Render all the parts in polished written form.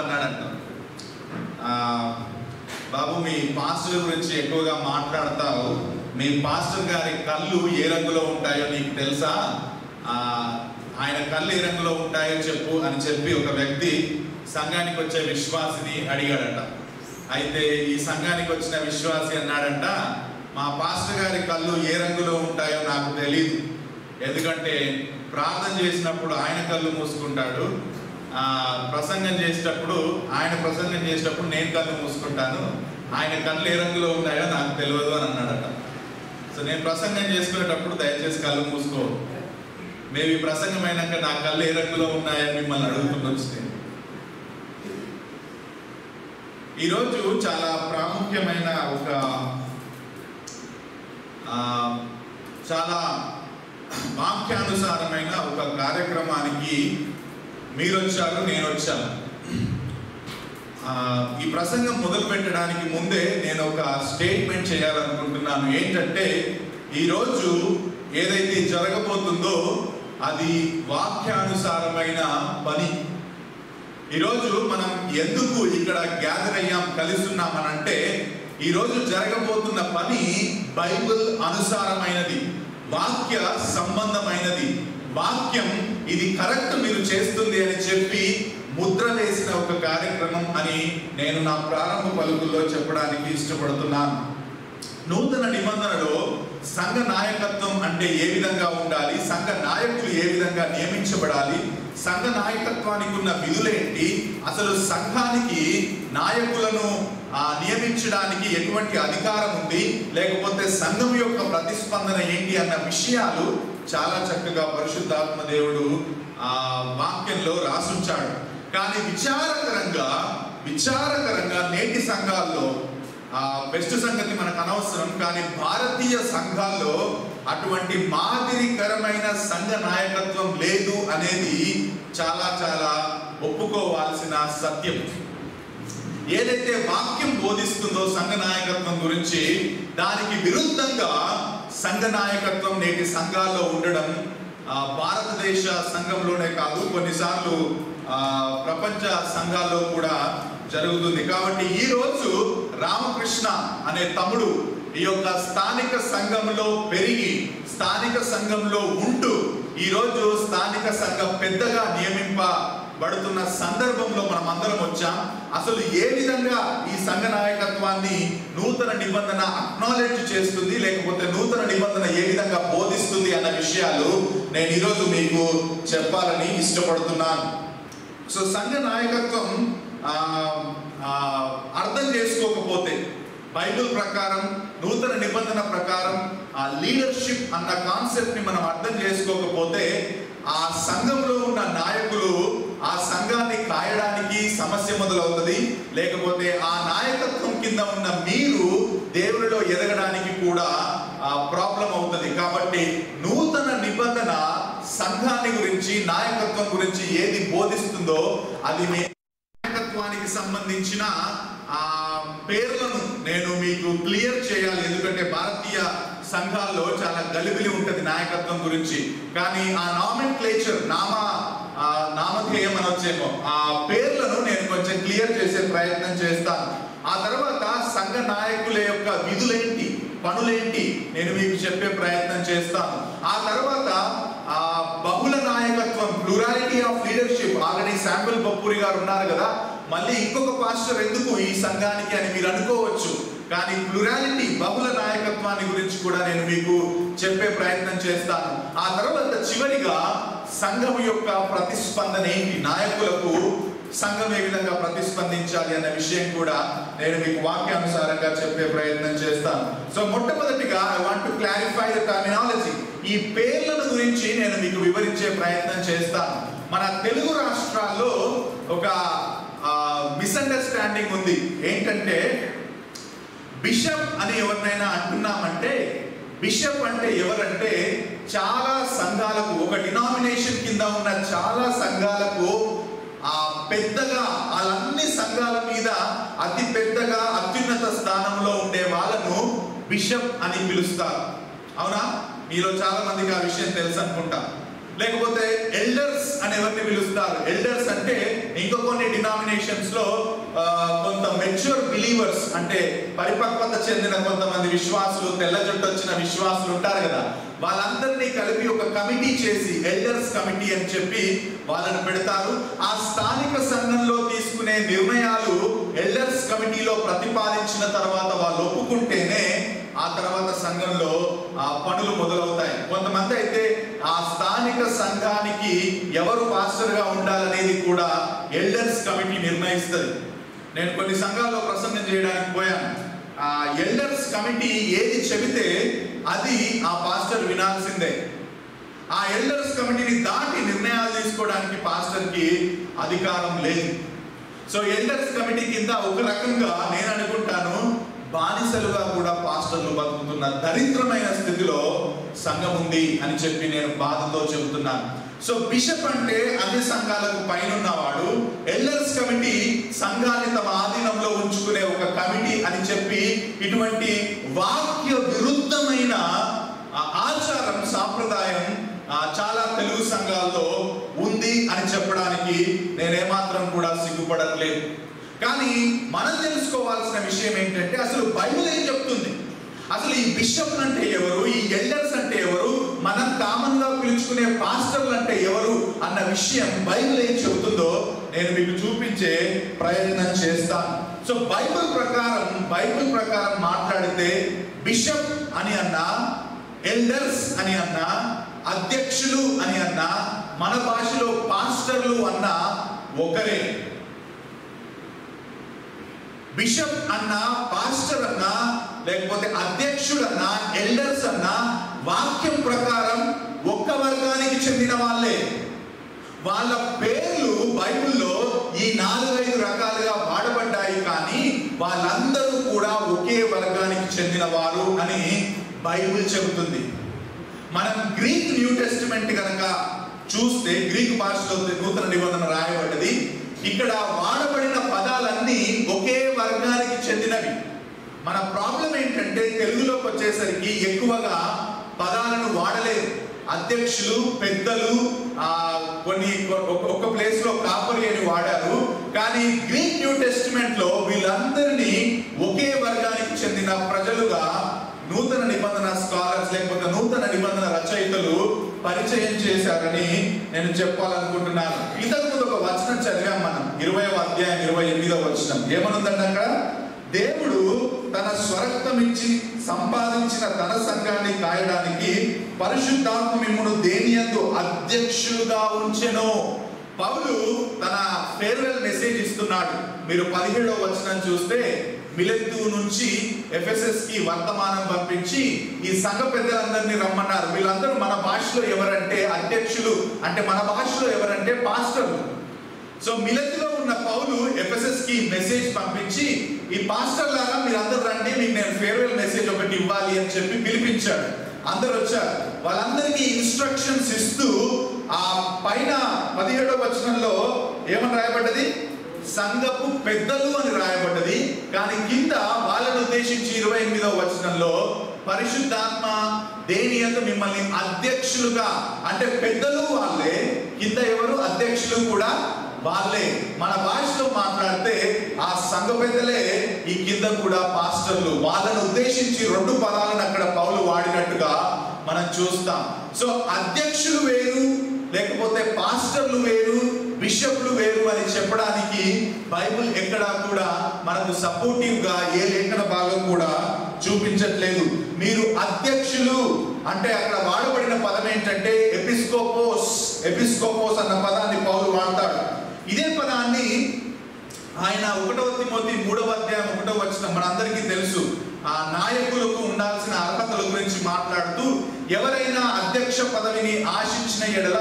అన్నాడంట, బాబు మీ పాస్టర్ గురించి ఎక్కువగా మాట్లాడతావు, మీ పాస్టర్ గారి కళ్ళు ఏ రంగులో ఉంటాయో నీకు తెలుసా, ఆయన కళ్ళు ఏ రంగులో ఉంటాయో చెప్పు అని చెప్పి ఒక వ్యక్తి సంఘానికి వచ్చే విశ్వాసిని అడిగాడట. అయితే ఈ సంఘానికి వచ్చిన విశ్వాసి అన్నాడంట, మా పాస్టర్ గారి కళ్ళు ఏ రంగులో ఉంటాయో నాకు తెలీదు, ఎందుకంటే ప్రార్థన చేసినప్పుడు ఆయన కళ్ళు మూసుకుంటాడు, ప్రసంగం చేసేటప్పుడు నేను కళ్ళు మూసుకుంటాను, ఆయన కళ్ళు ఏ రంగులో ఉన్నాయో నాకు తెలియదు అని అన్నాడట. సో నేను ప్రసంగం చేసుకునేటప్పుడు దయచేసి కళ్ళు మూసుకో, మేబీ ప్రసంగం అయినాక నా కళ్ళు ఏ రంగులో ఉన్నాయని మిమ్మల్ని అడుగుతుండొచ్చు. నేను ఈరోజు చాలా ప్రాముఖ్యమైన ఒక చాలా వాక్యానుసారమైన ఒక కార్యక్రమానికి మీరు వచ్చారు, నేను వచ్చాను. ఈ ప్రసంగం మొదలు పెట్టడానికి ముందే నేను ఒక స్టేట్మెంట్ చేయాలనుకుంటున్నాను. ఏంటంటే ఈరోజు ఏదైతే జరగబోతుందో అది వాక్యానుసారమైన పని. ఈరోజు మనం ఎందుకు ఇక్కడ గ్యాదర్ అయ్యాం, కలిసి ఉన్నామనంటే ఈరోజు జరగబోతున్న పని బైబిల్ అనుసారమైనది, వాక్య సంబంధమైనది. వాక్యం ఇది కరెక్ట్ మీరు చేస్తుంది అని చెప్పి ముద్ర వేసిన ఒక కార్యక్రమం అని నేను నా ప్రారంభ పలుకుల్లో చెప్పడానికి ఇష్టపడుతున్నాను. నూతన నిబంధనలో సంఘ నాయకత్వం అంటే ఏ విధంగా ఉండాలి, సంఘ నాయకులు ఏ విధంగా నియమించబడాలి, సంఘ నాయకత్వానికి ఉన్న విధులేంటి, అసలు సంఘానికి నాయకులను నియమించడానికి ఎటువంటి అధికారం ఉంది, లేకపోతే సంఘం యొక్క ప్రతిస్పందన ఏంటి అన్న విషయాలు చాలా చక్కగా పరిశుద్ధాత్మ దేవుడు వాక్యంలో రాసుంచాడు. కానీ విచారకరంగా నేటి సంఘాల్లో బెస్ట్ సంగతి మనకు అనవసరం, కానీ భారతీయ సంఘాల్లో అటువంటి మాదిరికరమైన సంఘ నాయకత్వం లేదు అనేది చాలా చాలా ఒప్పుకోవాల్సిన సత్యం. ఏదైతే వాక్యం బోధిస్తుందో సంఘ నాయకత్వం గురించి, దానికి విరుద్ధంగా సంఘ నాయకత్వం నేటి సంఘాల్లో ఉండడం భారతదేశ సంఘంలోనే కాదు, కొన్నిసార్లు ప్రపంచ సంఘాల్లో కూడా జరుగుతుంది. కాబట్టి ఈ రోజు రామకృష్ణ అనే తమ్ముడు ఈ యొక్క స్థానిక సంఘంలో పెరిగి స్థానిక సంఘంలో ఉంటూ ఈరోజు స్థానిక సంఘం పెద్దగా నియమింపబడుతున్న సందర్భంలో మనం అందరం వచ్చాం. అసలు ఏ విధంగా ఈ సంఘ నాయకత్వాన్ని నూతన నిబంధన అక్నాలెడ్జ్ చేస్తుంది, లేకపోతే నూతన నిబంధన ఏ విధంగా బోధిస్తుంది అన్న విషయాలు నేను ఈరోజు మీకు చెప్పాలని ఇష్టపడుతున్నాను. సో సంఘ నాయకత్వం అర్థం చేసుకోకపోతే, బైబిల్ ప్రకారం నూతన నిబంధన ప్రకారం లీడర్షిప్ అన్న కాన్సెప్ట్ ని మనం అర్థం చేసుకోకపోతే ఆ సంఘంలో ఉన్న నాయకులు ఆ సంఘాన్ని కాయడానికి సమస్య మొదలవుతుంది, లేకపోతే ఆ నాయకత్వం కింద ఉన్న మీరు దేవునిలో ఎదగడానికి కూడా ప్రాబ్లం అవుతుంది. కాబట్టి నూతన నిబంధన సంఘాన్ని గురించి, నాయకత్వం గురించి ఏది బోధిస్తుందో అది మీ నాయకత్వానికి సంబంధించిన పేర్లను నేను మీకు క్లియర్ చేయాలి. ఎందుకంటే భారతీయ సంఘాల్లో చాలా గలిబిలి ఉంటుంది నాయకత్వం గురించి. కానీ ఆ నామెన్క్లేచర్, నామధేయం అని వచ్చేమో ఆ పేర్లను నేను కొంచెం క్లియర్ చేసే ప్రయత్నం చేస్తాను. ఆ తర్వాత సంఘ నాయకుల యొక్క విధులేంటి, పనులేంటి నేను మీకు చెప్పే ప్రయత్నం చేస్తాను. ఆ తర్వాత బహుళ నాయకత్వం, plurality of leadership, already sample Bappuri గారు ఉన్నారు కదా, మళ్ళీ ఇంకొక పాస్టర్ ఎందుకు ఈ సంఘానికి అని మీరు అనుకోవచ్చు. కానీ ప్లూరాలిటీ, బహుళ నాయకత్వాన్ని గురించి కూడా నేను మీకు చెప్పే ప్రయత్నం చేస్తాను. ఆ తర్వాత చివరిగా సంఘం యొక్క ప్రతిస్పందన ఏంటి, నాయకులకు సంఘం ఏ విధంగా ప్రతిస్పందించాలి అన్న విషయం కూడా నేను మీకు వాక్యానుసారంగా చెప్పే ప్రయత్నం చేస్తాను. సో మొట్టమొదటిగా I want to clarify the terminology. ఈ పేర్లను గురించి నేను మీకు వివరించే ప్రయత్నం చేస్తాను. మన తెలుగు రాష్ట్రాల్లో ఒక మిస్అండర్స్టాండింగ్ ఉంది. ఏంటంటే బిషప్ అని ఎవరినైనా అంటున్నామంటే, బిషప్ అంటే ఎవరంటే చాలా సంఘాలకు, ఒక డినామినేషన్ కింద ఉన్న చాలా సంఘాలకు పెద్దగా, వాళ్ళన్ని సంఘాల మీద అతి పెద్దగా అత్యున్నత స్థానంలో ఉండే వాళ్ళను బిషప్ అని పిలుస్తారు. అవునా? మీలో చాలా మందికి ఆ విషయం తెలుసు అనుకుంటా. లేకపోతే ఎల్డర్స్ అని ఎవరిని పిలుస్తారు? ఎల్డర్స్ అంటే ఇంకా కొన్ని డినామినేషన్స్ లో కొంత మెచ్యూర్ బిలీవర్స్ అంటే పరిపక్వత చెందిన కొంతమంది విశ్వాసులు, తెల్ల జుట్టు వచ్చిన విశ్వాసులు ఉంటారు కదా, వాళ్ళందరినీ కలిపి ఒక కమిటీ చేసి ఎల్డర్స్ కమిటీ అని చెప్పి వాళ్ళని పెడతారు. ఆ స్థానిక సంఘంలో తీసుకునే నిర్ణయాలు ఎల్డర్స్ కమిటీలో ప్రతిపాదించిన తర్వాత వాళ్ళు ఒప్పుకుంటేనే ఆ తర్వాత సంఘంలో ఆ పనులు మొదలవుతాయి. కొంతమంది అయితే ఆ స్థానిక సంఘానికి ఎవరు పాస్టర్ గా ఉండాలనేది కూడా ఎల్డర్స్ కమిటీ నిర్ణయిస్తుంది. నేను కొన్ని సంఘాల్లో ప్రసంగం చేయడానికి పోయాను. ఆ ఎల్డర్స్ కమిటీ ఏది చెబితే అది ఆ పాస్టర్ వినాల్సిందే. ఆ ఎల్డర్స్ కమిటీని దాటి నిర్ణయాలు తీసుకోవడానికి పాస్టర్ కి అధికారం లేదు. సో ఎల్డర్స్ కమిటీ కింద ఒక రకంగా నేను అనుకుంటాను బానిసలుగా కూడా పాస్టర్లు బతుకుతున్న దరిద్రమైన స్థితిలో సంఘం ఉంది అని చెప్పి నేను బాధతో చెబుతున్నాను. సో బిషప్ అంటే అన్ని సంఘాలకు పైన ఉన్నవాడు, ఎల్డర్స్ కమిటీ సంఘాన్ని తమ ఆధీనంలో ఉంచుకునే ఒక కమిటీ అని చెప్పి ఇటువంటి వాక్య విరుద్ధమైన ఆచారం, సాంప్రదాయం చాలా తెలుగు సంఘాల్లో ఉంది అని చెప్పడానికి నేనేమాత్రం కూడా సిగ్గుపడట్లేదు. కానీ మనం తెలుసుకోవాల్సిన విషయం ఏంటంటే అసలు బైబిల్ ఏం చెప్తుంది? అసలు ఈ బిషప్ అంటే ఎవరు, ఈ ఎల్డర్స్ అంటే ఎవరు, మనం కామన్ గా పిలుచుకునే పాస్టర్లు అంటే ఎవరు అన్న విషయం బైబిల్ ఏం చెబుతుందో నేను మీకు చూపించే ప్రయత్నం చేస్తాను. సో బైబిల్ ప్రకారం మాట్లాడితే బిషప్ అని అన్నా, ఎల్డర్స్ అని అన్నా, అధ్యక్షులు అని అన్నా, మన భాషలో పాస్టర్లు అన్నా ఒకరే. బిషప్ అన్నా, పాస్టర్ అన్నా, లేకపోతే అధ్యక్షుడు అన్నా, ఎల్డర్స్ అన్నా వాక్యం ప్రకారం ఒక్క వర్గానికి చెందిన వాళ్ళే. వాళ్ళ పేర్లు బైబిల్లో ఈ 4-5 రకాలుగా వాడబడ్డాయి, కానీ వాళ్ళందరూ కూడా ఒకే వర్గానికి చెందిన వారు అని బైబిల్ చెబుతుంది. మనం గ్రీక్ న్యూ టెస్టిమెంట్ కనుక చూస్తే గ్రీక్ భాషలో నూతన నిబంధన రాయబడ్డది. ఇక్కడ వాడబడిన పదాలన్నీ ఒకే వర్గానికి చెందినవి. మన ప్రాబ్లం ఏంటంటే తెలుగులోకి వచ్చేసరికి ఎక్కువగా పదాలను వాడలేదు. అధ్యక్షులు, పెద్దలు, కొన్ని ఒక ప్లేస్ లో కాపరి అని వాడారు. కానీ గ్రీక్ న్యూ టెస్టిమెంట్ లో వీళ్ళందరినీ ఒకే వర్గానికి చెందిన ప్రజలుగా నూతన నిబంధన స్కాలర్స్ లేకపోతే నూతన నిబంధన రచయితలు పరిచయం చేశారని నేను చెప్పాలనుకుంటున్నాను. ఇంతకు ముందు ఒక వచనం చదివాం మనం, 20వ అధ్యాయం 28వ వచనం. ఏమనుందంటే అక్కడ, దేవుడు తన స్వరక్తం ఇచ్చి సంపాదించిన తన సంఘాన్ని కాయడానికి పరిశుద్ధాత్మ మిమ్మును దేనియందు అధ్యక్షులుగా ఉంచెను. పౌలు తన ఫేర్వెల్ మెసేజ్ ఇస్తున్నాడు. మీరు 17వ వచనం చూస్తే, మిలెతు నుంచి ఎఫెసస్ కి వర్తమానం పంపించి ఈ సంఘ పెద్దలందరినీ రమ్మన్నారు. వీళ్ళందరూ మన భాషలో ఎవరంటే అధ్యక్షులు, అంటే మన భాషలో ఎవరంటే పాస్టర్లు. సో మిలెతులో ఉన్న పౌలు ఎఫెసస్ కి మెసేజ్ పంపించి, ఈ పాస్టర్లారా మీరందరూ రండి, మీకు నేను ఫేర్వెల్ మెసేజ్ ఒకటి ఇవ్వాలి అని చెప్పి పిలిపించాడు. అందరు వచ్చారు. వాళ్ళందరికీ ఇన్స్ట్రక్షన్స్ ఇస్తూ ఆ పైన 17వ వచనంలో ఏమని రాయబడ్డది? సంఘపు పెద్దలు అని రాయబడ్డది. కానీ కింద వాళ్ళను ఉద్దేశించి 28వ వచనంలో పరిశుద్ధాత్మ దేనియందు మిమ్మల్ని అధ్యక్షులుగా, అంటే పెద్దలు వాళ్ళే, కింద ఎవరు? అధ్యక్షులు కూడా వాళ్ళే. మన భాషలో మాట్లాడితే ఆ సంఘ పెద్దలే, ఈ కింద కూడా పాస్టర్లు. వాళ్ళను ఉద్దేశించి 2 పదాలను అక్కడ పౌలు వాడినట్టుగా మనం చూస్తాం. సో అధ్యక్షులు వేరు, లేకపోతే పాస్టర్లు వేరు, బిషప్లు వేరు అని చెప్పడానికి బైబిల్ ఎక్కడా కూడా మనకు సపోర్టివ్ గా ఏ లేఖన భాగం కూడా చూపించట్లేదు. మీరు అధ్యక్షులు అంటే అక్కడ వాడబడిన పదం ఏంటంటే ఎపిస్కోపోస్ అన్న పదాన్ని పౌలు వాడతాడు. ఇదే పదాన్ని ఆయన 1వ తిమోతి 3వ అధ్యాయం 1వ వచనం మనందరికీ తెలుసు. ఆ నాయకులకు ఉండాల్సిన అర్హతల గురించి మాట్లాడుతూ, ఎవరైనా అధ్యక్ష పదవిని ఆశించిన ఎడల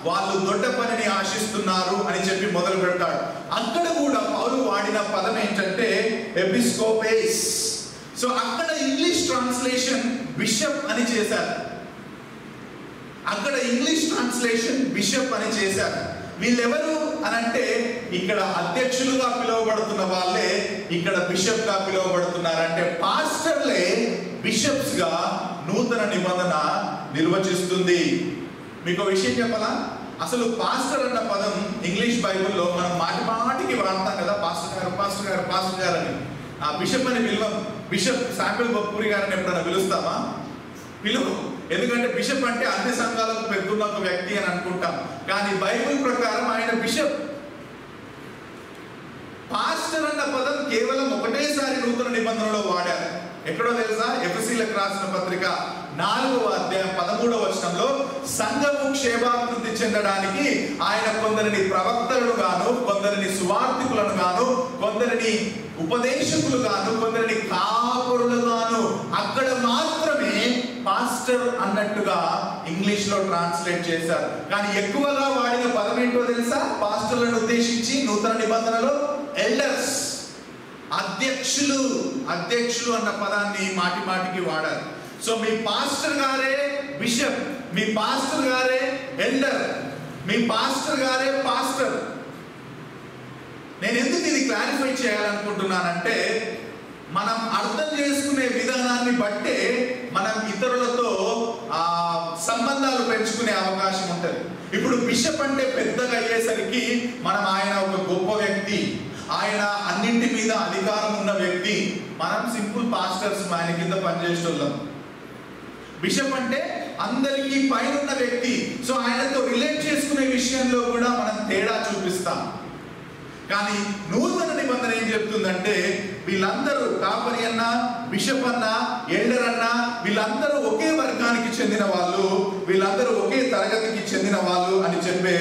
వాళ్ళు దొడ్డ పనిని ఆశిస్తున్నారు అని చెప్పి మొదలు పెడతాడు. అక్కడ కూడా పౌలు వాడిన పదం ఏంటంటే ఎపిస్కోపేస్. సో అక్కడ ఇంగ్లీష్ ట్రాన్స్లేషన్ బిషప్ అని చేశారు. అక్కడ ఇంగ్లీష్ ట్రాన్స్లేషన్ బిషప్ అని చేశారు. వీళ్ళెవరు అనంటే ఇక్కడ అధ్యక్షులుగా పిలువబడుతున్న వాళ్ళే ఇక్కడ బిషప్ గా పిలువబడుతున్నారంటే పాస్టర్లే బిషప్స్ గా నూతన నిబంధన నిర్వచిస్తుంది. మీకు విషయం చెప్పాలా, అసలు పాస్టర్ అన్న పదం ఇంగ్లీష్ బైబుల్లో మనం మాటికి వాడతాం కదా, పాస్టర్ గారు పాస్టర్ గారు పాస్టర్ గారు అని. ఆ బిషప్ అని పిలువం. బిషప్ శాంపిల్ బొప్పూరి గారిని ఎప్పుడైనా పిలుస్తామా? పిలువు. ఎందుకంటే బిషప్ అంటే అన్ని సంఘాలకు పెడుతున్న ఒక వ్యక్తి అని అనుకుంటాం, కానీ బైబిల్ ప్రకారం ఆయన బిషప్. పాస్టర్ అన్న పదం కేవలం ఒకటేసారి నూతన నిబంధనలో వాడారు. ఎక్కడో తెలుసా? ఎఫెసీయులకు రాసిన పత్రిక 4వ అధ్యాయం 13వ వచనంలో సంఘము క్షేమాభివృద్ధి చెందడానికి ఆయన కొందరిని ప్రవక్తలను గాను, కొందరిని సువార్తికులను గాను, కొందరిని ఉపదేశకులు గాను, కొందరిని కాపరులు గాను, అక్కడ మాత్రమే పాస్టర్ అన్నట్టుగా ఇంగ్లీష్ లో ట్రాన్స్లేట్ చేశారు. కానీ ఎక్కువగా వాడిన పదం ఏంటో తెలుసా? పాస్టర్లను ఉద్దేశించి నూతన నిబంధనలో ఎల్డర్స్, అధ్యక్షులు అన్న పదాన్ని మాటికి వాడారు. సో మీ పాస్టర్ గారే బిషప్, మీ పాస్టర్ గారే ఎల్డర్, మీ పాస్టర్ గారే పాస్టర్. నేను ఎందుకు ఇది క్లారిఫై చేయాలనుకుంటున్నానంటే, మనం అర్థం చేసుకునే విధానాన్ని బట్టే మనం ఇతరులతో సంబంధాలు పెంచుకునే అవకాశం ఉంటుంది. ఇప్పుడు బిషప్ అంటే పెద్దగా అయ్యేసరికి మనం ఆయన ఒక గొప్ప వ్యక్తి, ఆయన అన్నింటి మీద అధికారం ఉన్న వ్యక్తి, మనం సింపుల్ పాస్టర్స్, ఆయన కింద పనిచేసేవాళ్ళం. బిషప్ అంటే అందరికీ పైన ఉన్న వ్యక్తి. సో ఆయనతో రిలేట్ చేసుకునే విషయంలో కూడా మనం తేడా చూపిస్తాం. కానీ నూతన నిబంధన ఏం చెప్తుందంటే, వీళ్ళందరూ కాపరి అన్నా, బిషప్ అన్నా, ఎల్డర్ అన్నా, వీళ్ళందరూ ఒకే వర్గానికి చెందిన వాళ్ళు, వీళ్ళందరూ ఒకే తరగతికి చెందిన వాళ్ళు అని చెప్పే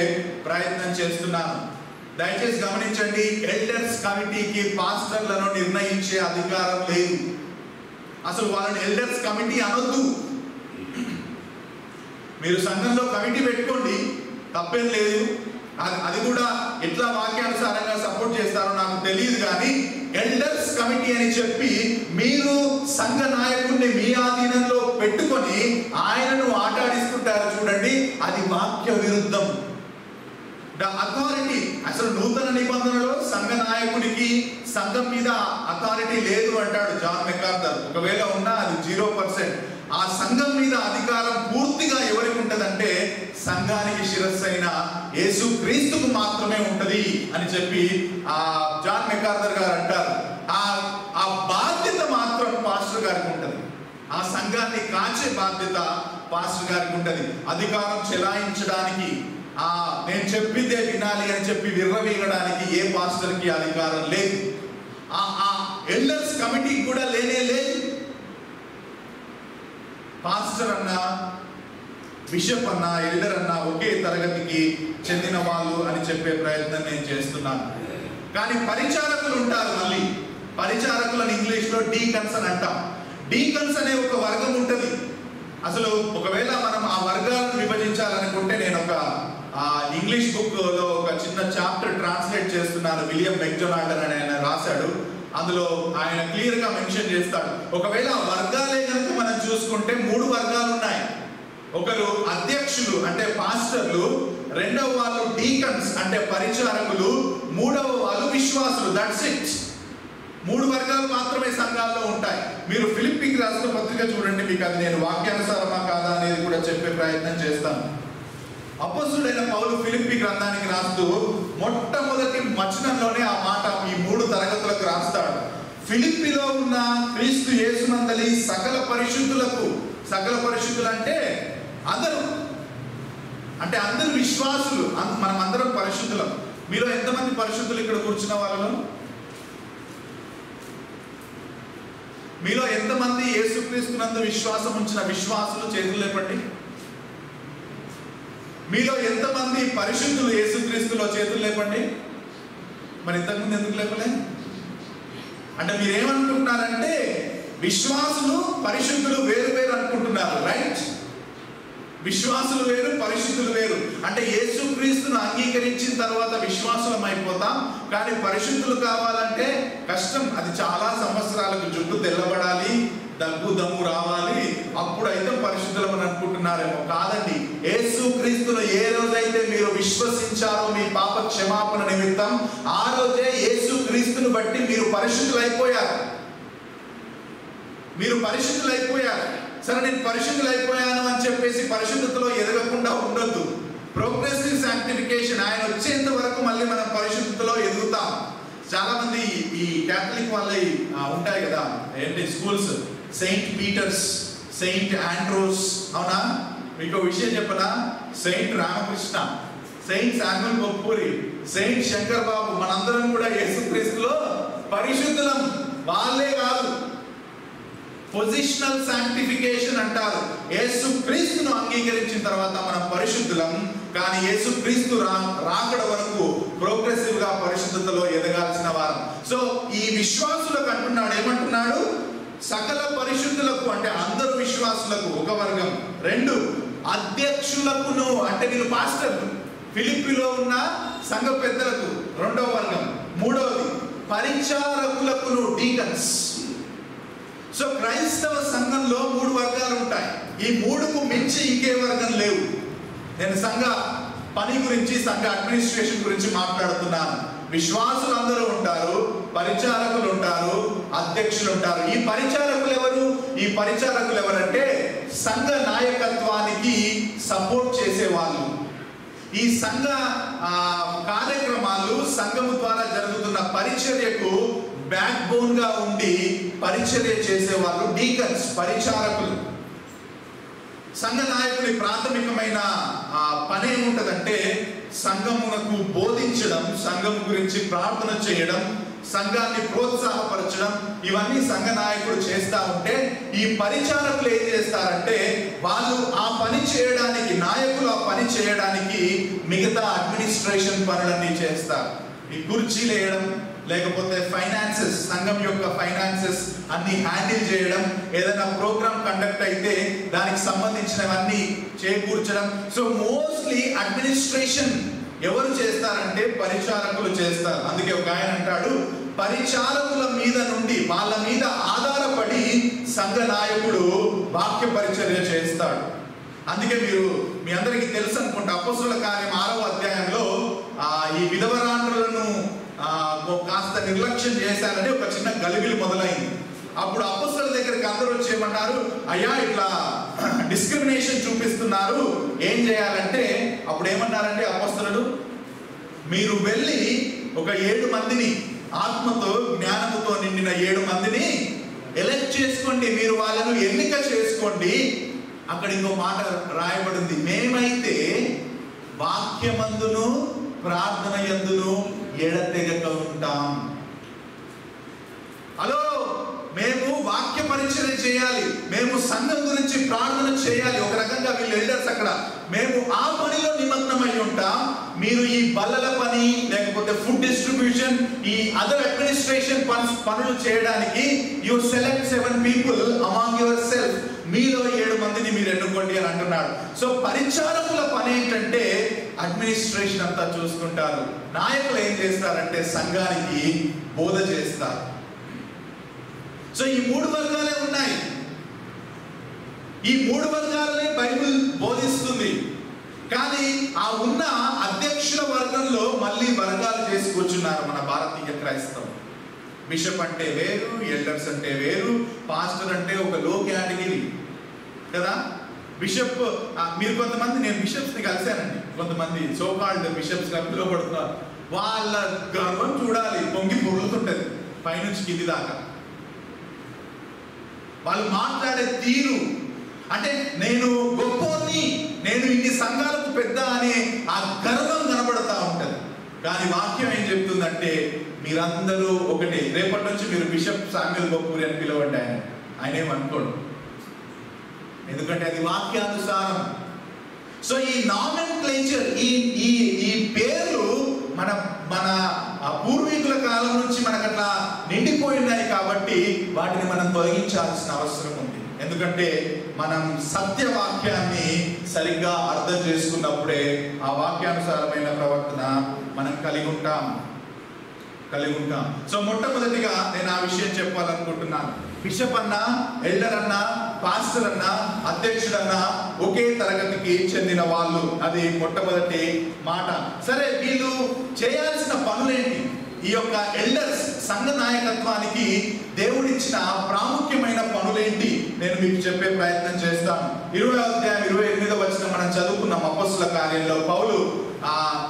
ప్రయత్నం చేస్తున్నాను. దయచేసి గమనించండి, ఎల్డర్స్ కమిటీకి పాస్టర్లను నిర్ణయించే అధికారం లేదు. అసలు వాళ్ళని ఎల్డర్స్ కమిటీ అనొద్దు. మీరు సంఘంలో కమిటీ పెట్టుకోండి, తప్పేం లేదు. అది కూడా ఎట్లా వాక్యానుసారంగా సపోర్ట్ చేస్తారో నాకు తెలియదు, కానీ ఎల్డర్స్ కమిటీ అని చెప్పి మీరు సంఘ నాయకుడిని మీ ఆధీనంలో పెట్టుకొని ఆయనను ఆటాడిస్తుంటారు చూడండి, అది వాక్య విరుద్ధం. అథారిటీ, అసలు నూతన నిబంధనలో సంఘ నాయకుడికి సంఘం మీద అథారిటీ లేదు అంటాడు జాన్ మెకార్థర్. ఒకవేళ ఉన్నా అది 0%. ఆ సంఘం మీద అధికారం పూర్తిగా ఎవరికి ఉంటదంటే సంఘానికి శిరస్సు అయిన యేసు క్రీస్తుకు మాత్రమే ఉంటది అని చెప్పి జాన్ మెకార్థర్ గారు అంటారు. ఆ బాధ్యత మాత్రం పాస్టర్ గారికి ఉంటది. ఆ సంఘాన్ని కాచే బాధ్యత పాస్టర్ గారికి ఉంటది. అధికారం చెలాయించడానికి, నేను చెప్పిందే వినాలి అని చెప్పి విర్రవీగడానికి ఏ పాస్టర్కి అధికారం లేదు. ఎల్డర్స్ కమిటీకి కూడా లేనే లేదు. పాస్టర్ అన్నా, బిషప్ అన్నా, ఎల్డర్ అన్నా ఒకే తరగతికి చెందిన వాళ్ళు అని చెప్పే ప్రయత్నం నేను చేస్తున్నాను. కానీ పరిచారకులు ఉంటారు. మళ్ళీ పరిచారకులను ఇంగ్లీష్లో డీకన్స్ అని అంటాం. డీకన్స్ అనే ఒక వర్గం ఉంటుంది. అసలు ఒకవేళ మనం ఆ వర్గాలను విభజించాలనుకుంటే, నేను ఒక ఇంగ్లీష్ బుక్ లో ఒక చిన్న చాప్టర్ ట్రాన్స్లేట్ చేస్తున్నాను. విలియం మెక్డొనాల్డ్ అని ఆయన రాశాడు. అందులో ఆయన క్లియర్ గా మెన్షన్ చేస్తాడు. ఒకవేళ ఆ వర్గాలే కనుక మనం చూసుకుంటే 3 వర్గాలు ఉన్నాయి. ఒకరు అధ్యక్షులు అంటే పాస్టర్లు, రెండవ వాళ్ళు డీకన్స్ అంటే పరిచారకులు, మూడవ వాళ్ళు విశ్వాసులు. That's it. 3 వర్గాలు మాత్రమే సంఘాల్లో ఉంటాయి. మీరు ఫిలిప్పీకి రాసిన పత్రిక చూడండి, మీకు అది నేను వాక్యానుసారమా కాదా అనేది కూడా చెప్పే ప్రయత్నం చేస్తాను. అపోస్తుడైన పౌలు ఫిలిప్పీ గ్రంథానికి రాస్తూ మొట్టమొదటి వచనంలోనే ఆ మాట ఈ 3 తరగతులకు రాస్తాడు. ఫిలిప్పీలో ఉన్న క్రీస్తు యేసునందలి సకల పరిశుద్ధులకు, సకల పరిశుద్ధులు అంటే అందరూ విశ్వాసులు, మనం అందరం పరిశుద్ధులం. మీలో ఎంతమంది పరిశుద్ధులు ఇక్కడ కూర్చున్న వాళ్ళలో? మీలో ఎంతమంది యేసుక్రీస్తునందు విశ్వాసం ఉంచిన విశ్వాసులు చేతులు లేపండి. మీలో ఎంతమంది పరిశుద్ధులు యేసుక్రీస్తులో చేతులు లేపండి. మరి ఇంతకుముందు ఎందుకు లేపలే? అంటే మీరేమనుకుంటున్నారంటే విశ్వాసులు పరిశుద్ధులు వేరు వేరు అనుకుంటున్నారు. రైట్? విశ్వాసులు వేరు, పరిశుద్ధులు వేరు. అంటే యేసుక్రీస్తును అంగీకరించిన తర్వాత విశ్వాసులం అయిపోతాం, కానీ పరిశుద్ధులు కావాలంటే కష్టం. అది చాలా సంవత్సరాలకు జుట్టు తెల్లబడాలి, దగ్గు దమ్ము రావాలి, అప్పుడైతే పరిశుద్ధులం అని అనుకుంటున్నారేమో. కాదండి. యేసుక్రీస్తును ఏ రోజైతే మీరు విశ్వసించారో మీ పాప క్షమాపణ నిమిత్తం, ఆ రోజే యేసుక్రీస్తును బట్టి మీరు పరిశుద్ధులైపోయారు. మీరు పరిశుద్ధులైపోయారు. సరే నేను పరిశుద్ధులు అయిపోయాను అని చెప్పేసి పరిశుద్ధతలో ఎదగకుండా ఉండొద్దు. ప్రోగ్రెసివ్ శాంక్టిఫికేషన్, ఆయన వచ్చేంత వరకు మళ్ళీ మనం పరిశుద్ధతలో ఎదుగుతాం. చాలా మంది ఈ క్యాథలిక్ వాళ్ళ ఉంటాయి కదా ఏంటి schools, saint Peter's, saint Andrew's, అవునా? మీకు విషయం చెప్పనా, saint Ramakrishna, saint Samuel Boppuri, saint Shankar Babu, మనందరం కూడా యేసుక్రీస్తులో పరిశుద్ధులం. వాళ్ళే కాదు, పొజిషనల్ శాంక్టిఫికేషన్ అంటారు. యేసుక్రీస్తును అంగీకరించిన తర్వాత మనం పరిశుద్ధులం. కానీ యేసుక్రీస్తు రాకడ వరకు ప్రోగ్రెసివ్ గా పరిశుద్ధతలో ఎదగాల్సిన వారు. సో ఈ విశ్వాసులకు అంటున్నాడు, ఏమంటున్నాడు? సకల పరిశుద్ధులకు అంటే అందరు విశ్వాసులకు ఒక వర్గం. 2 అధ్యక్షులకును అంటే వీళ్ళు పాస్టర్లు, ఫిలిప్పీలో ఉన్న సంఘ పెద్దలకు 2వ వర్గం. 3వది పరిచారకులకును, డీకన్స్. సో క్రైస్తవ సంఘంలో 3 వర్గాలు ఉంటాయి. ఈ 3కు మించి ఇంకే వర్గం లేవు. నేను సంఘ పని గురించి, సంఘ అడ్మినిస్ట్రేషన్ గురించి మాట్లాడుతున్నాను. విశ్వాసులు అందరూ ఉంటారు, పరిచారకులు ఉంటారు, అధ్యక్షులు ఉంటారు. ఈ పరిచారకులు ఎవరు? ఈ పరిచారకులు ఎవరంటే సంఘ నాయకత్వానికి సపోర్ట్ చేసేవాళ్ళు. ఈ సంఘ కార్యక్రమాలు, సంఘము ద్వారా జరుగుతున్న పరిచర్యకు బ్యాక్ బోన్ గా ఉండి పరిచర్య చేసేవాళ్ళు డీకన్స్, పరిచారకులు. సంఘ నాయకుడి ప్రాథమికమైన పని ఏముంటదంటే సంఘమునకు బోధించడం, సంఘం గురించి ప్రార్థన చేయడం, సంఘాన్ని ప్రోత్సాహపరచడం. ఇవన్నీ సంఘ నాయకుడు చేస్తా ఉంటే ఈ పరిచారకులు ఏం చేస్తారంటే వాళ్ళు ఆ పని చేయడానికి, నాయకులు ఆ పని చేయడానికి మిగతా అడ్మినిస్ట్రేషన్ పనులన్నీ చేస్తారు. ఈ కుర్చీలు వేయడం, లేకపోతే ఫైనాన్సెస్, సంఘం యొక్క ఫైనాన్సెస్ అన్ని హ్యాండిల్ చేయడం, ఏదైనా ప్రోగ్రామ్ కండక్ట్ అయితే దానికి సంబంధించినవన్నీ చేకూర్చడం. సో మోస్ట్లీ అడ్మినిస్ట్రేషన్ ఎవరు చేస్తారంటే పరిచారకులు చేస్తారు. అందుకే ఒక ఆయన అంటాడు, పరిచారకుల మీద నుండి, వాళ్ళ మీద ఆధారపడి సంఘ నాయకుడు వాక్య పరిచర్య చేస్తాడు. అందుకే మీ అందరికీ తెలుసు అనుకుంటా, అపోస్తలుల కార్యం 6వ అధ్యాయంలో ఈ విధవరాండ్రులను కాస్త నిర్లక్ష్యం చేశారని ఒక చిన్న గలిబిలి మొదలైంది. అప్పుడు అపోస్తలుల దగ్గరికి అందరూ వచ్చేయమన్నారు, అయ్యా ఇట్లా డిస్క్రిమినేషన్ చూపిస్తున్నారు, ఏం చేయాలంటే అప్పుడు ఏమన్నారంటే అపోస్తలులు, మీరు వెళ్ళి ఒక 7 మందిని, ఆత్మతో జ్ఞానముతో నిండిన 7 మందిని ఎలెక్ట్ చేసుకోండి, మీరు వాళ్ళను ఎన్నిక చేసుకోండి. అక్కడ ఇంకో మాట రాయబడింది, మేమైతే వాక్యమందును ప్రార్థన యందును ఎడతెగక ఉంటాం. హలో, మేము వాక్య పరిచయం చేయాలి, మేము సంఘం గురించి ప్రార్థన చేయాలి. ఒక రకంగా వీళ్ళు ఎల్డర్స్ అక్కడ, మేము ఆ పనిలో నిమగ్నమై ఉంటాం. మీరు ఈ బల్లల పని, లేకపోతే ఫుడ్ డిస్ట్రిబ్యూషన్, ఈ అదర్ అడ్మినిస్ట్రేషన్ పనులు చేయడానికి you select 7 people among your self, మీలో 7 మందిని మీరు ఎన్నుకోండి అని అంటున్నాడు. సో పరిచారకుల పని ఏంటంటే అడ్మినిస్ట్రేషన్ అంతా చూసుకుంటారు. నాయకులు ఏం చేస్తారంటే సంఘానికి బోధ చేస్తారు. సో ఈ 3 వర్గాలే ఉన్నాయి. ఈ 3 వర్గాలనే బైబిల్ బోధిస్తుంది. కానీ ఆ ఉన్న అధ్యక్షుల వర్గంలో మళ్ళీ వర్గాలు చేసి కూర్చున్నారు మన భారతీయ క్రైస్తవం. బిషప్ అంటే వేరు, ఎల్డర్స్ అంటే వేరు, పాస్టర్ అంటే ఒక లో కేటగిరీ కదా. బిషప్, మీరు కొంతమంది, నేను బిషప్స్ ని కలిశానండి, కొంతమంది సోకాల్డ్ బిషప్స్ గా పిలువబడుతున్నారు. వాళ్ళ గర్వం చూడాలి, పొంగి పొరులుతుంటది పైనుంచి కింది దాకా. వాళ్ళు మాట్లాడే తీరు అంటే నేను గొప్పని, నేను ఇన్ని సంఘాలకు పెద్ద అనే ఆ గర్వం కనబడతా ఉంటది. కానీ వాక్యం ఏం చెప్తుందంటే మీరందరూ ఒకటి, రేపటి నుంచి మీరు బిషప్ శామ్యూల్ బొప్పూరి అని పిలవండి. ఆయన ఏమనుకోడు, ఎందుకంటే అది వాక్యానుసారం. సో ఈ నామెన్క్లేచర్, ఈ పేర్లు మన మన పూర్వీకుల కాలం నుంచి మనకు అట్లా నిండిపోయినాయి కాబట్టి వాటిని మనం తొలగించాల్సిన అవసరం ఉంది. ఎందుకంటే మనం సత్యవాక్యాన్ని సరిగ్గా అర్థం చేసుకున్నప్పుడే ఆ వాక్యానుసారమైన ప్రవర్తన మనం కలిగి ఉంటాం. సో మొట్టమొదటిగా నేను ఆ విషయం చెప్పాలనుకుంటున్నాను. బిషప్ అన్నా, ఎల్డర్ అన్నా, పాస్టర్ అన్నా, అధ్యక్షుడన్నా ఒకే తరగతికి చెందిన వాళ్ళు. అది మొట్టమొదటి మాట. సరే, వీళ్ళు చేయాల్సిన పనులేంటి? ఈ యొక్క ఎల్డర్స్, సంఘ నాయకత్వానికి దేవుడిచ్చిన ప్రాముఖ్యమైన పనులేంటి నేను మీకు చెప్పే ప్రయత్నం చేస్తాను. 20వ అధ్యాయం 28వ వచనం మనం చదువుకున్నాం. అపొస్తలుల కార్యంలో పౌలు,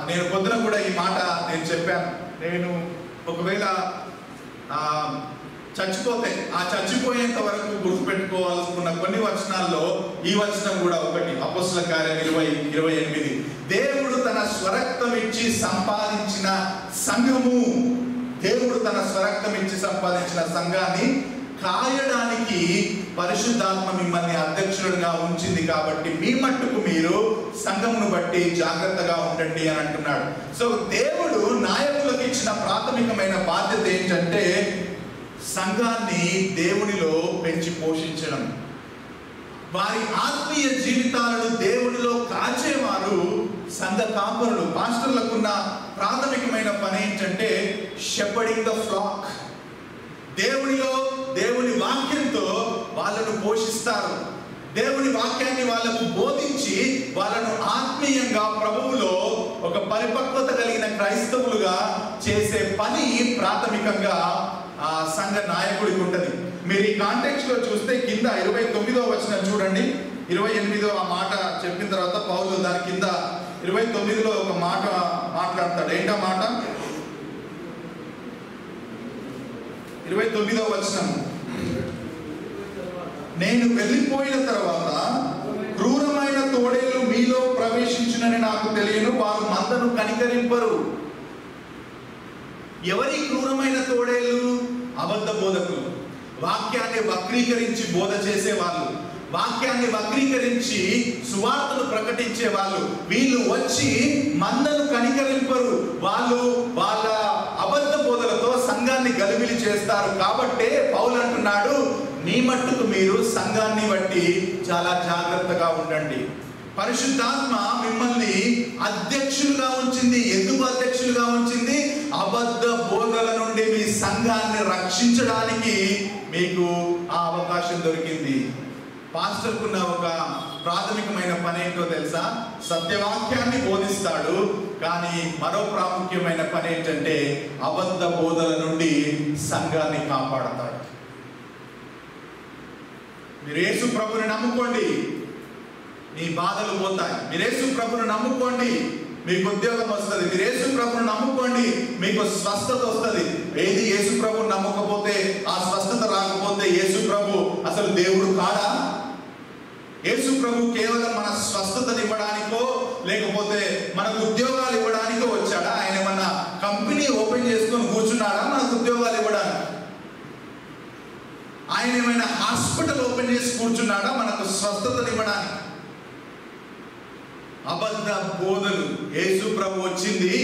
నేను పొద్దున కూడా ఈ మాట నేను చెప్పాను, నేను ఒకవేళ చచ్చిపోతే ఆ చచ్చిపోయేంత వరకు గుర్తుపెట్టుకోవాలనుకున్న కొన్ని వచనాల్లో ఈ వచనం కూడా ఒకటి. అపొస్తలుల కార్యం 20:28, దేవుడు తన స్వరక్తం ఇచ్చి సంపాదించిన సంఘము, దేవుడు తన స్వరక్తం ఇచ్చి సంపాదించిన సంఘాన్ని కాయడానికి పరిశుద్ధాత్మ మిమ్మల్ని అధ్యక్షులుగా ఉంచింది కాబట్టి మీ మట్టుకు మీరు సంఘమును బట్టి జాగ్రత్తగా ఉండండి అని అంటున్నాడు. సో దేవుడు నాయకులకు ఇచ్చిన ప్రాథమికమైన బాధ్యత ఏంటంటే సంఘాన్ని దేవునిలో పెంచి పోషించడం. వారి ఆత్మీయ జీవితాలను దేవునిలో కాచేవారు సంఘ కాపరులు. పాస్టర్లకున్న ప్రాథమికమైన పని ఏంటంటే షెపర్డింగ్ ద ఫ్లాక్. దేవునిలో దేవుని వాక్యంతో వాళ్ళను పోషిస్తారు. దేవుని వాక్యాన్ని వాళ్ళకు బోధించి వాళ్ళను ఆత్మీయంగా ప్రభువులో ఒక పరిపక్వత కలిగిన క్రైస్తవులుగా చేసే పని ప్రాథమికంగా సంఘ నాయకుడికి ఉంటుంది. మీరు ఈ కాంటెక్స్ట్ లో చూస్తే కింద 29వ వచనం చూడండి. 28వ ఆ మాట చెప్పిన తర్వాత పౌలు దాని కింద 29లో ఒక మాట మాట్లాడతాడు. ఏంటా మాట? 29వ వచనం, నేను వెళ్ళిపోయిన తర్వాత క్రూరమైన తోడేళ్లు మీలో ప్రవేశించునని నాకు తెలియను, వారు మందను కనికరింపరు. ఎవరి క్రూరమైన తోడేళ్లు? అబద్ధ బోధకులు, వాక్యాన్ని వక్రీకరించి బోధ చేసే వాళ్ళు, వాక్యాన్ని వక్రీకరించి సువార్తను ప్రకటించే వాళ్ళు. వీళ్ళు వచ్చి మందను కనికరింపరు. వాళ్ళు వాళ్ళ అబద్ధ బోధలతో సంఘాన్ని గలిబిలి చేస్తారు. కాబట్టే పౌలు అంటున్నాడు, మీ మట్టుకు మీరు సంఘాన్ని బట్టి చాలా జాగ్రత్తగా ఉండండి. పరిశుద్ధాత్మ మిమ్మల్ని అధ్యక్షులుగా ఉంచింది. ఎందుకు అధ్యక్షులుగా ఉంచింది? అబద్ధ బోధల నుండి మీ సంఘాన్ని రక్షించడానికి మీకు ఆ అవకాశం దొరికింది. పాస్టర్కున్న ఒక ప్రాథమికమైన పని ఏంటో తెలుసా? సత్యవాక్యాన్ని బోధిస్తాడు, కానీ మరో ప్రాముఖ్యమైన పని ఏంటంటే అబద్ధ బోధల నుండి సంఘాన్ని కాపాడతాడు. మీరు యేసు ప్రభుని నమ్ముకోండి, మీ బాధలు పోతాయి. మీరు యేసు ప్రభుని నమ్ముకోండి, మీకు ఉద్యోగం వస్తుంది. మీరు యేసు ప్రభుని నమ్ముకోండి, మీకు స్వస్థత వస్తుంది. ఏది యేసు ప్రభుని నమ్మకపోతే, ఆ స్వస్థత రాకపోతే యేసు ప్రభు అసలు దేవుడు కాదా? యేసు ప్రభు కేవలం మన స్వస్థతను ఇవ్వడానికో లేకపోతే మనకు ఉద్యోగాలు ఇవ్వడానికో వచ్చాడా? ఆయన ఏమన్నా కంపెనీ ఓపెన్ చేసుకొని కూర్చున్నాడా మనకు ఉద్యోగాలు ఇవ్వడానికి? ఆయన ఏమైనా హాస్పిటల్ ఓపెన్ చేసి కూర్చున్నాడా మనకు స్వస్థతను ఇవ్వడానికి? అబద్ధ బోధలు. యేసు ప్రభు వచ్చింది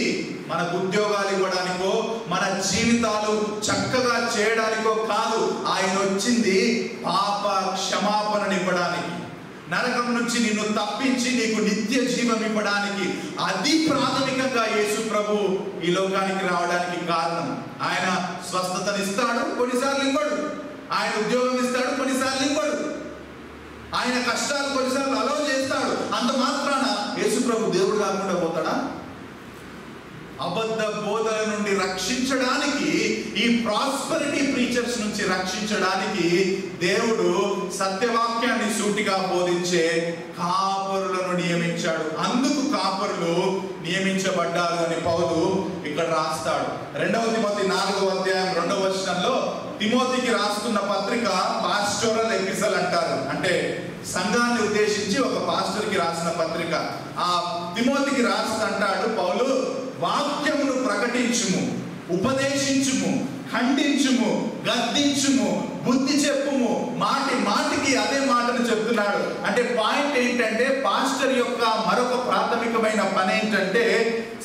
మనకు ఉద్యోగాలు ఇవ్వడానికో మన జీవితాలు చక్కగా చేయడానికో కాదు. ఆయన వచ్చింది పాప క్షమాపణను ఇవ్వడానికి, నరకం నుంచి నిన్ను తప్పించి నీకు నిత్య జీవం ఇవ్వడానికి. అది ప్రాథమికంగా యేసు ప్రభు ఈ లోకానికి రావడానికి కారణం. ఆయన స్వస్థతనిస్తాడు, కొన్నిసార్లు ఇవ్వడు. ఆయన ఉద్యోగం ఇస్తాడు, కొన్నిసార్లు ఇవ్వడు. ఆయన కష్టాలు కొన్నిసార్లు అలౌ చేస్తాడు. అంత మాత్రాన యేసు ప్రభు దేవుడు కాకుండా పోతాడా? అబద్ధ బోధల నుండి రక్షించడానికి, ఈ ప్రాస్పరిటీ ప్రీచర్స్ నుంచి రక్షించడానికి దేవుడు సత్యవాక్యాన్ని సూటిగా బోధించే కాపరులను నియమించాడు. అందుకు కాపరులు నియమించబడ్డారు అని పౌలు ఇక్కడ రాస్తాడు. 2వ తిమోతి 4వ అధ్యాయం 2వ వచనంలో తిమోతికి రాస్తున్న పత్రిక పాస్టోరల్ ఎపిసల్ అంటారు. అంటే సంఘాన్ని ఉద్దేశించి ఒక పాస్టర్కి రాసిన పత్రిక. ఆ తిమోతికి రాస్తాడు పౌలు, వాక్యమును ప్రకటించుము, ఉపదేశించుము, ఖండించుము, గద్దించుము, బుద్ధి చెప్పుము. మాటి మాటికి అదే మాటను చెప్తున్నాడు. అంటే పాయింట్ ఏంటంటే పాస్టర్ యొక్క మరొక ప్రాథమికమైన పని ఏంటంటే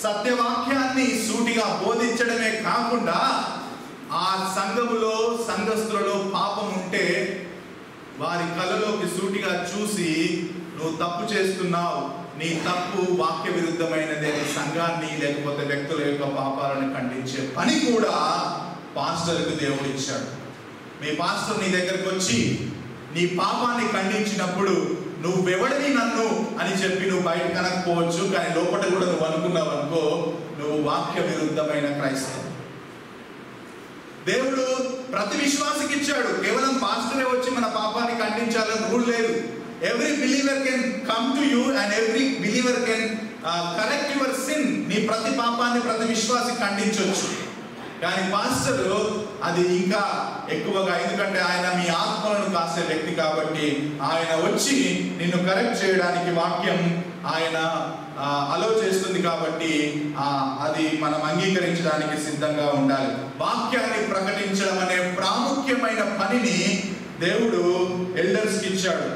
సత్యవాక్యాన్ని సూటిగా బోధించడమే కాకుండా ఆ సంఘములో సంఘస్థులలో పాపం ఉంటే వారి కళ్ళలోకి సూటిగా చూసి, నువ్వు తప్పు చేస్తున్నావు, నీ తప్పు వాక్య విరుద్ధమైనది అని సంఘాన్ని లేకపోతే వ్యక్తుల యొక్క పాపాలను ఖండించే పని కూడా పాస్టర్కు దేవుడు ఇచ్చాడు. మీ పాస్టర్ నీ దగ్గరకు వచ్చి నీ పాపాన్ని ఖండించినప్పుడు నువ్వెవడిని నన్ను అని చెప్పి నువ్వు బయట కనకపోవచ్చు, కానీ లోపల కూడా నువ్వు అనుకున్నావు అనుకో, నువ్వు వాక్య విరుద్ధమైన క్రైస్తవుడు. దేవుడు ప్రతి విశ్వాసికి ఇచ్చాడు. కేవలం పాస్టరే వచ్చి మన పాపాన్ని ఖండించాలని రూల్ లేదు. Every believer can come to you and every believer can correct your sin. నీ ప్రతి పాపాన్ని ప్రతి విశ్వాసి ఖండించవచ్చు. కానీ పాస్టర్ అది ఇంకా ఎక్కువగా, ఎందుకంటే ఆయన మీ ఆత్మలను కాసే వ్యక్తి కాబట్టి ఆయన వచ్చి నిన్ను కరెక్ట్ చేయడానికి వాక్యం ఆయన అలో చేస్తుంది కాబట్టి అది మనం అంగీకరించడానికి సిద్ధంగా ఉండాలి. వాక్యాన్ని ప్రకటించడం అనే ప్రాముఖ్యమైన పనిని దేవుడు ఎల్డర్స్కి ఇచ్చాడు.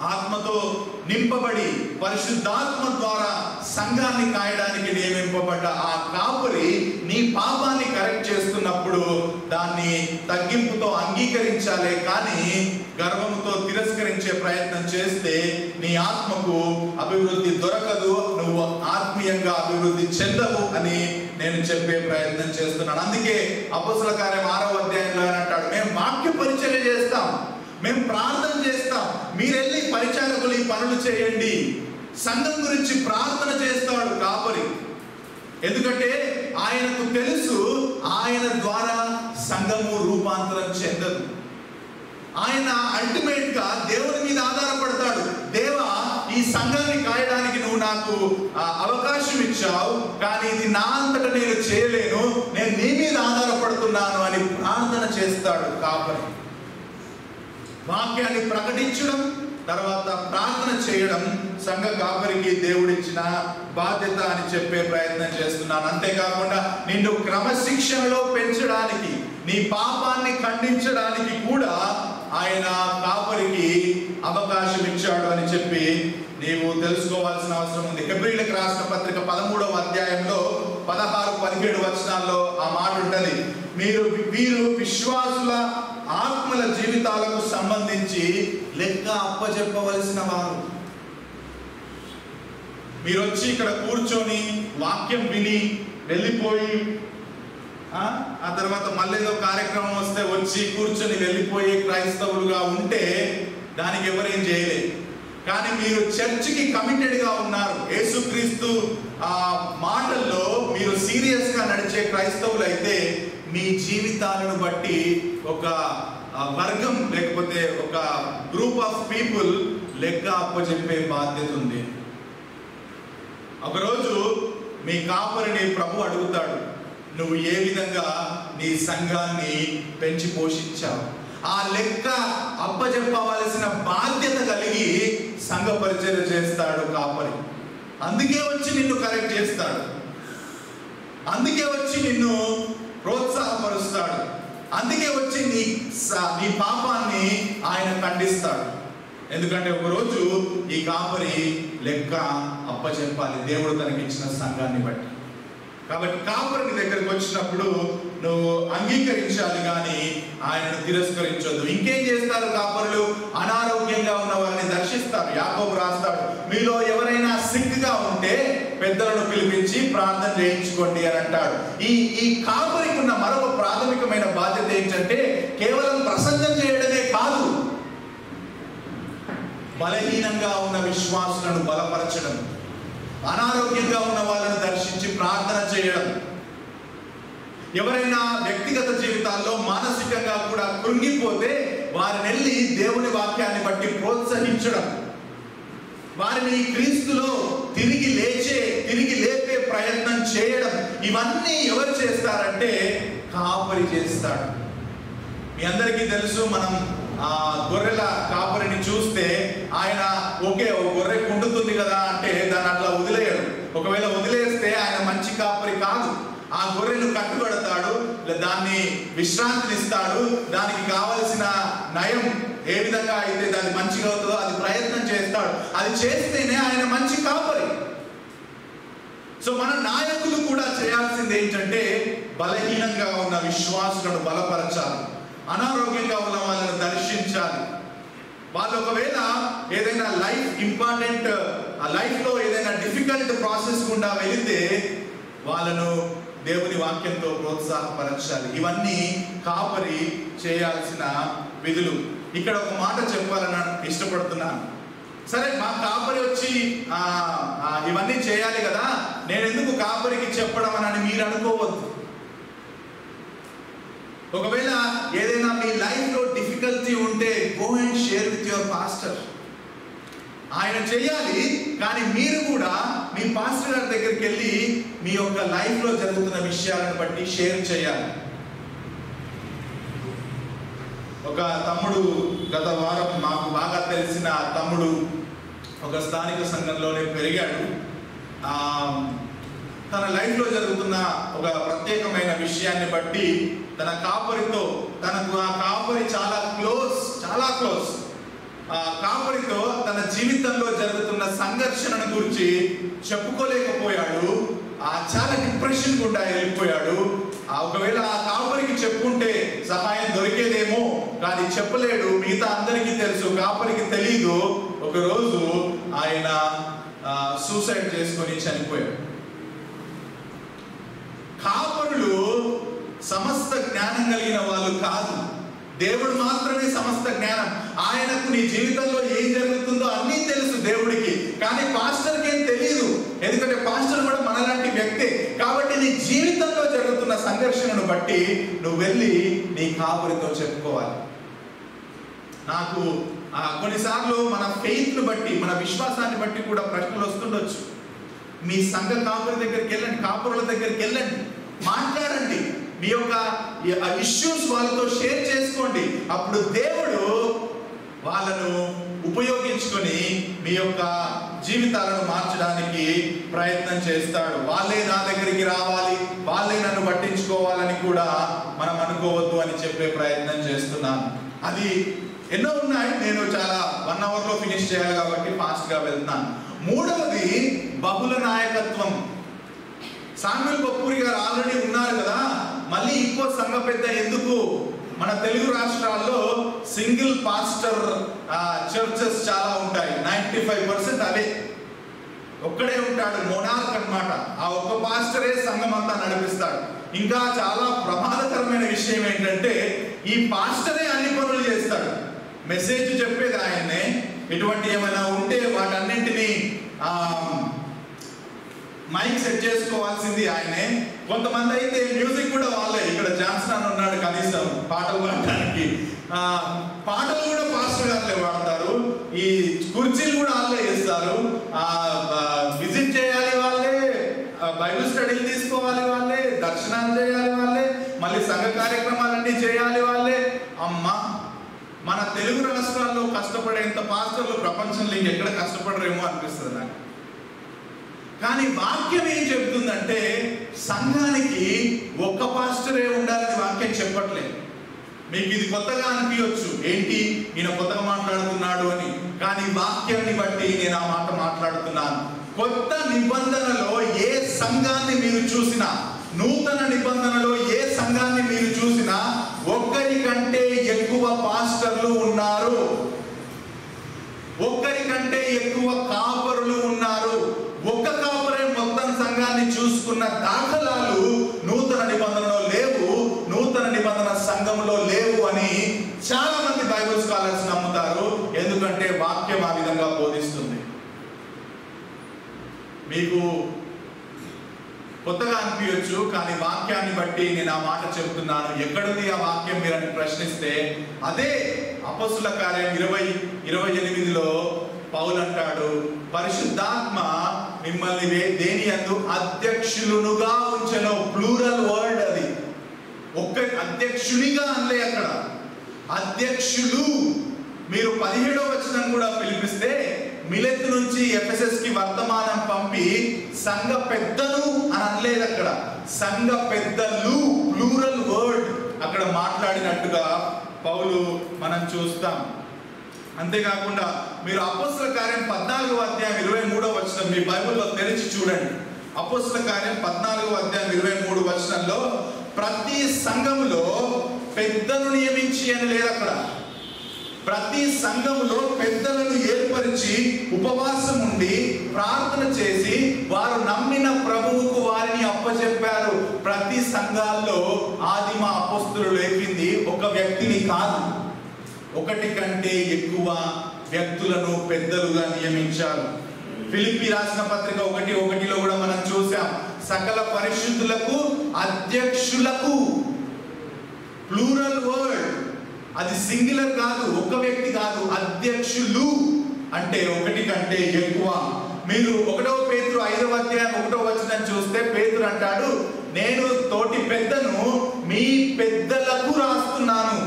ఆత్మతో నింపబడి పరిశుద్ధాత్మ ద్వారా సంఘాన్ని కాయడానికి నియమింపబడ్డ ఆ కాపరి నీ పాపాన్ని కరెక్ట్ చేస్తున్నప్పుడు దాన్ని తగ్గింపుతో అంగీకరించాలే కానీ గర్వంతో తిరస్కరించే ప్రయత్నం చేస్తే నీ ఆత్మకు అభివృద్ధి దొరకదు, నువ్వు ఆత్మీయంగా అభివృద్ధి చెందవు అని నేను చెప్పే ప్రయత్నం చేస్తున్నాను. అందుకే అపొస్తలుల కార్యం 6వ అధ్యాయంలో అంటాడు, మేము వాక్య పరిచర్య చేస్తాం, మేము ప్రార్థన చేస్తాం, మీరెళ్ళి పరిచారకులు ఈ పనులు చేయండి. సంఘం గురించి ప్రార్థన చేస్తాడు కాపరి. ఎందుకంటే ఆయనకు తెలుసు ఆయన ద్వారా సంఘము రూపాంతరం చెందదు. ఆయన అల్టిమేట్ గా దేవుని మీద ఆధారపడతాడు. దేవా, ఈ సంఘాన్ని కాయడానికి నువ్వు నాకు అవకాశం ఇచ్చావు, కానీ ఇది నా అంతటా నేను చేయలేను, నేను నీ మీద ఆధారపడుతున్నాను అని ప్రార్థన చేస్తాడు కాపరి. వాక్యాన్ని ప్రకటించడం, తర్వాత ప్రార్థన చేయడం సంఘ కాపరికి దేవుడిచ్చిన బాధ్యత అని చెప్పే ప్రయత్నం చేస్తున్నాను. అంతేకాకుండా నిన్ను క్రమశిక్షణలో పెంచడానికి, నీ పాపాన్ని ఖండించడానికి కూడా ఆయన కాపరికి అవకాశం ఇచ్చాడు అని చెప్పి నీవు తెలుసుకోవాల్సిన అవసరం ఉంది. హెబ్రీయులకు రాసిన పత్రిక 13వ అధ్యాయంలో 16-17 వచనాల్లో ఆ మాట ఉంటుంది, వీరు విశ్వాసుల ఆత్మల జీవితాలకు సంబంధించి లెక్క అప్పచెప్పవలసిన వారు. మీరు వచ్చి ఇక్కడ కూర్చొని వాక్యం విని వెళ్ళిపోయి ఆ తర్వాత మళ్ళీ ఏదో కార్యక్రమం వస్తే వచ్చి కూర్చొని వెళ్ళిపోయే క్రైస్తవులుగా ఉంటే దానికి ఎవరేం చేయలేదు. కానీ మీరు చర్చికి కమిటెడ్గా ఉన్నారు, యేసుక్రీస్తు మాటల్లో మీరు సీరియస్గా నడిచే క్రైస్తవులు అయితే మీ జీవితాలను బట్టి ఒక వర్గం లేకపోతే ఒక గ్రూప్ ఆఫ్ పీపుల్ లెక్క అప్పచెప్పే బాధ్యత ఉంది. ఒకరోజు మీ కాపరిని ప్రభు అడుగుతాడు, నువ్వు ఏ విధంగా నీ సంఘాన్ని పెంచి పోషించావు? ఆ లెక్క అప్పచెప్పవలసిన బాధ్యత కలిగి సంఘ పరిచర్య చేస్తాడు కాపరి. అందుకే వచ్చి నిన్ను కరెక్ట్ చేస్తాడు, అందుకే వచ్చి నిన్ను ప్రోత్సాహపరుస్తాడు, అందుకే వచ్చి నీ పాపాన్ని ఆయన ఖండిస్తాడు. ఎందుకంటే ఒకరోజు ఈ కాపరి లెక్క అప్పచెప్పాలి దేవుడు తనకిచ్చిన సంఘాన్ని బట్టి. కాబట్టి కాపరిని దగ్గరికి వచ్చినప్పుడు నువ్వు అంగీకరించాలి కానీ ఆయనను తిరస్కరించొద్దు. ఇంకేం చేస్తారు కాపరులు? అనారోగ్యంగా ఉన్న వారిని దర్శిస్తారు. యాకోబు రాస్తాడు, మీలో ఎవరైనా సిక్గా ఉంటే పెద్దలను పిలిపించి ప్రార్థన చేయించుకోండి అని అంటాడు. ఈ కాపరికి ఉన్న మరొక ప్రాథమికమైన బాధ్యత ఏంటంటే కేవలం ప్రసంగం చేయడమే కాదు, బలహీనంగా ఉన్న విశ్వాసులను బలపరచడం, అనారోగ్యంగా ఉన్న వాళ్ళని దర్శించి ప్రార్థన చేయడం, ఎవరైనా వ్యక్తిగత జీవితాల్లో మానసికంగా కూడా కృంగిపోతే వారిని వెళ్ళి దేవుని వాక్యాన్ని బట్టి ప్రోత్సహించడం, వారిని క్రీస్తులో తిరిగి లేపే ప్రయత్నం చేయడం, ఇవన్నీ ఎవరు చేస్తారంటే కాపరి చేస్తాడు. మీ అందరికీ తెలుసు, మనం గొర్రెల కాపరిని చూస్తే ఆయన ఓకే ఓ గొర్రె కుండుతుంది కదా అంటే దాన్ని అట్లా వదిలేయడు. ఒకవేళ వదిలేస్తే ఆయన మంచి కాపరి కాదు. ఆ గొర్రెను కట్టుబడతాడు, దాన్ని విశ్రాంతినిస్తాడు, దానికి కావలసిన నయం ఏ విధంగా అయితే దాన్ని మంచిగా అవుతుందో అది ప్రయత్నం చేస్తాడు. అది చేస్తేనే ఆయన మంచి కాపరి. సో మన నాయకులు కూడా చేయాల్సింది ఏంటంటే బలహీనంగా ఉన్న విశ్వాసులను బలపరచాలి, అనారోగ్యంగా ఉన్న వాళ్ళని దర్శించాలి. వాళ్ళు ఒకవేళ ఏదైనా లైఫ్లో ఏదైనా డిఫికల్ట్ ప్రాసెస్ గుండా వెళితే వాళ్ళను దేవుని వాక్యంతో ప్రోత్సాహపరచాలి. ఇవన్నీ కాపరి చేయాల్సిన విధులు. ఇక్కడ ఒక మాట చెప్పాలని ఇష్టపడుతున్నాను. సరే, మా కాపరి వచ్చి ఇవన్నీ చేయాలి కదా, నేను ఎందుకు కాపరికి చెప్పడం అని మీరు అనుకోవద్దు. ఒకవేళ ఏదైనా మీ లైఫ్లో డిఫికల్టీ ఉంటే go and share with your pastor. ఆయన చేయాలి, కానీ మీరు కూడా మీ పాస్టర్ గారి దగ్గరికి వెళ్ళి మీ యొక్క లైఫ్లో జరుగుతున్న విషయాలను బట్టి షేర్ చేయాలి. ఒక తమ్ముడు గత వారం మాకు బాగా తెలిసిన తమ్ముడు ఒక స్థానిక సంఘంలోనే పెరిగాడు. తన లైఫ్లో జరుగుతున్న ఒక ప్రత్యేకమైన విషయాన్ని బట్టి తన కాపరితో, తనకు ఆ కాపరి చాలా క్లోజ్, ఆ కాపరితో తన జీవితంలో జరుగుతున్న సంఘర్షణను గురించి చెప్పుకోలేకపోయాడు. చాలా డిప్రెషన్ గుండా వెళ్ళిపోయాడు. ఒకవేళ ఆ కాపరికి చెప్పుకుంటే సహాయం దొరికేదేమో, కానీ చెప్పలేడు. మిగతా అందరికీ తెలుసు, కాపరికి తెలీదు. ఒకరోజు ఆయన సూసైడ్ చేసుకొని చనిపోయాడు. కాపరులు సమస్త జ్ఞానం కలిగిన వాళ్ళు కాదు, దేవుడు మాత్రమే సమస్త జ్ఞానం. ఆయనకు నీ జీవితంలో ఏం జరుగుతుందో అన్నీ తెలుసు దేవుడికి, కానీ పాస్టర్కి ఏం తెలియదు. ఎందుకంటే పాస్టర్ కూడా మనలాంటి వ్యక్తే. కాబట్టి నీ జీవితంలో జరుగుతున్న సంఘర్షణను బట్టి నువ్వు వెళ్ళి నీ కాపరితో చెప్పుకోవాలి. నాకు కొన్నిసార్లు మన ఫెయిత్ను బట్టి, మన విశ్వాసాన్ని బట్టి కూడా ప్రశ్నలు వస్తుండొచ్చు. మీ సంఘ కాపరి దగ్గరికి వెళ్ళండి, కాపురుల దగ్గరికి వెళ్ళండి, మాట్లాడండి, మీ యొక్క ఇష్యూస్ వాళ్ళతో షేర్ చేసుకోండి. అప్పుడు దేవుడు వాళ్ళను ఉపయోగించుకొని మీ యొక్క జీవితాలను మార్చడానికి ప్రయత్నం చేస్తాడు. వాళ్ళే నా దగ్గరికి రావాలి, వాళ్ళే నన్ను పట్టించుకోవాలని కూడా మనం అనుకోవద్దు అని చెప్పే ప్రయత్నం చేస్తున్నాను. అది ఎన్నో ఉన్నాయి, నేను చాలా 1 అవర్లో ఫినిష్ చేయాలి కాబట్టి ఫాస్ట్గా వెళ్తున్నాను. మూడవది బహుళ నాయకత్వం. సామ్యూల్ పప్పూరి గారు ఆల్రెడీ ఉన్నారు కదా, మళ్ళీ ఇంకో సంఘ పెద్ద ఎందుకు? మన తెలుగు రాష్ట్రాల్లో సింగిల్ పాస్టర్ చర్చెస్ చాలా ఉంటాయి. 95% అవే, ఒక్కడే ఉంటాడు, మోనార్క్ అన్నమాట. ఆ ఒక్క పాస్టరే సంఘం అంతా నడిపిస్తాడు. ఇంకా చాలా ప్రమాదకరమైన విషయం ఏంటంటే ఈ పాస్టరే అన్ని పనులు చేస్తాడు. మెసేజ్ చెప్పేది ఆయన్నే, ఇటువంటి ఏమైనా ఉంటే వాటన్నింటినీ మైక్ సెట్ చేసుకోవాల్సింది ఆయనే. కొంతమంది అయితే మ్యూజిక్ కూడా వాళ్ళే. ఇక్కడ జాన్సన్ ఉన్నాడు, కనీసం పాటలు పాడడానికి పాటలు కూడా పాస్టర్ గారులే వాడతారు. ఈ కుర్చీలు కూడా వాళ్ళే ఇస్తారు. విజిట్ చేయాలి వాళ్ళే, బైబిల్ స్టడీలు తీసుకోవాలి వాళ్ళే, దర్శనాలు చేయాలి వాళ్ళే, మళ్ళీ సంఘ కార్యక్రమాలన్నీ చేయాలి వాళ్ళే. అమ్మ, మన తెలుగు రాష్ట్రాల్లో కష్టపడేంత పాస్టర్లు ప్రపంచంలో ఇంకెక్కడ కష్టపడరేమో అనిపిస్తుంది నాకు. కానీ వాక్యం ఏం చెబుతుందంటే సంఘానికి ఒక్క పాస్టరే ఉండాలని వాక్యం చెప్పట్లేదు. మీకు ఇది కొత్తగా అనిపించవచ్చు, ఏంటి ఈయన కొత్తగా మాట్లాడుతున్నాడు అని. కానీ వాక్యాన్ని బట్టి నేను ఆ మాట మాట్లాడుతున్నాను. కొత్త నిబంధనలో ఏ సంఘాన్ని మీరు చూసినా, నూతన నిబంధనలో ఏ సంఘాన్ని మీరు చూసినా ఒక్కరి కంటే ఎక్కువ పాస్టర్లు ఉన్నారు, ఒక్కరి కంటే ఎక్కువ కాపరులు ఉన్నారు. ఒక్క కాపరే మొత్తం సంఘాన్ని చూసుకున్న దాఖలాలు నూతన నిబంధనలో లేవు, నూతన నిబంధన సంఘంలో లేవు అని చాలా మంది బైబిల్ స్కాలర్స్ నమ్ముతారు. ఎందుకంటే వాక్యం ఆ విధంగా బోధిస్తుంది. మీకు కొత్తగా అనిపించవచ్చు, కానీ వాక్యాన్ని బట్టి నేను ఆ మాట చెబుతున్నాను. ఎక్కడుంది ఆ వాక్యం మీరని ప్రశ్నిస్తే అదే అపొస్తలుల కార్యం 20:28లో పౌలు అంటాడు, పరిశుద్ధాత్మ మిమ్మల్ని దేని యందు అధ్యక్షులుగా ఉంచెను. ప్లూరల్ వర్డ్ అది, ఒక్క అధ్యక్షునిగా అనలే అక్కడ, అధ్యక్షులు. మీరు 17వ వచనం కూడా పిలిపిస్తే మిలెతు నుంచి ఎఫెసస్ కి వర్తమానం పంపి సంఘ పెద్దలు అని అనలేదు అక్కడ, సంఘ పెద్దలు, ప్లూరల్ వర్డ్ అక్కడ మాట్లాడినట్టుగా పౌలు మనం చూస్తాం. అంతేకాకుండా మీరు అపొస్తలుల కార్యం 14వ అధ్యాయం 23వ వచనం మీ బైబిల్లో తెరిచి చూడండి. అపొస్తలుల కార్యం 14వ అధ్యాయం 23వ వచనంలో ప్రతి సంఘములో పెద్దను నియమించి అని లేదు అక్కడ. ప్రతి సంఘములో పెద్దలను ఏర్పరిచి ఉపవాసం ఉండి ప్రార్థన చేసి వారు నమ్మిన ప్రభువుకు వారిని అప్పచెప్పారు. ప్రతి సంఘాల్లో ఆదిమ అపొస్తలులు లేపింది ఒక వ్యక్తిని కాదు, ఒకటి కంటే ఎక్కువ వ్యక్తులను పెద్దలుగా నియమించారు. ఫిలిప్పీ రాసిన పత్రిక 1:1లో కూడా మనం చూసాం, సకల పరిశుద్ధులకు అధ్యక్షులకు, ప్లూరల్ వర్డ్, అది సింగులర్ కాదు, ఒక వ్యక్తి కాదు, అధ్యక్షులు అంటే ఒకటి కంటే ఎక్కువ. మీరు 1 పేతురు 5వ అధ్యాయం 1వ వచనం చూస్తే పేతురు అంటాడు, నేను తోటి పెద్దను మీ పెద్దలకు రాస్తున్నాను.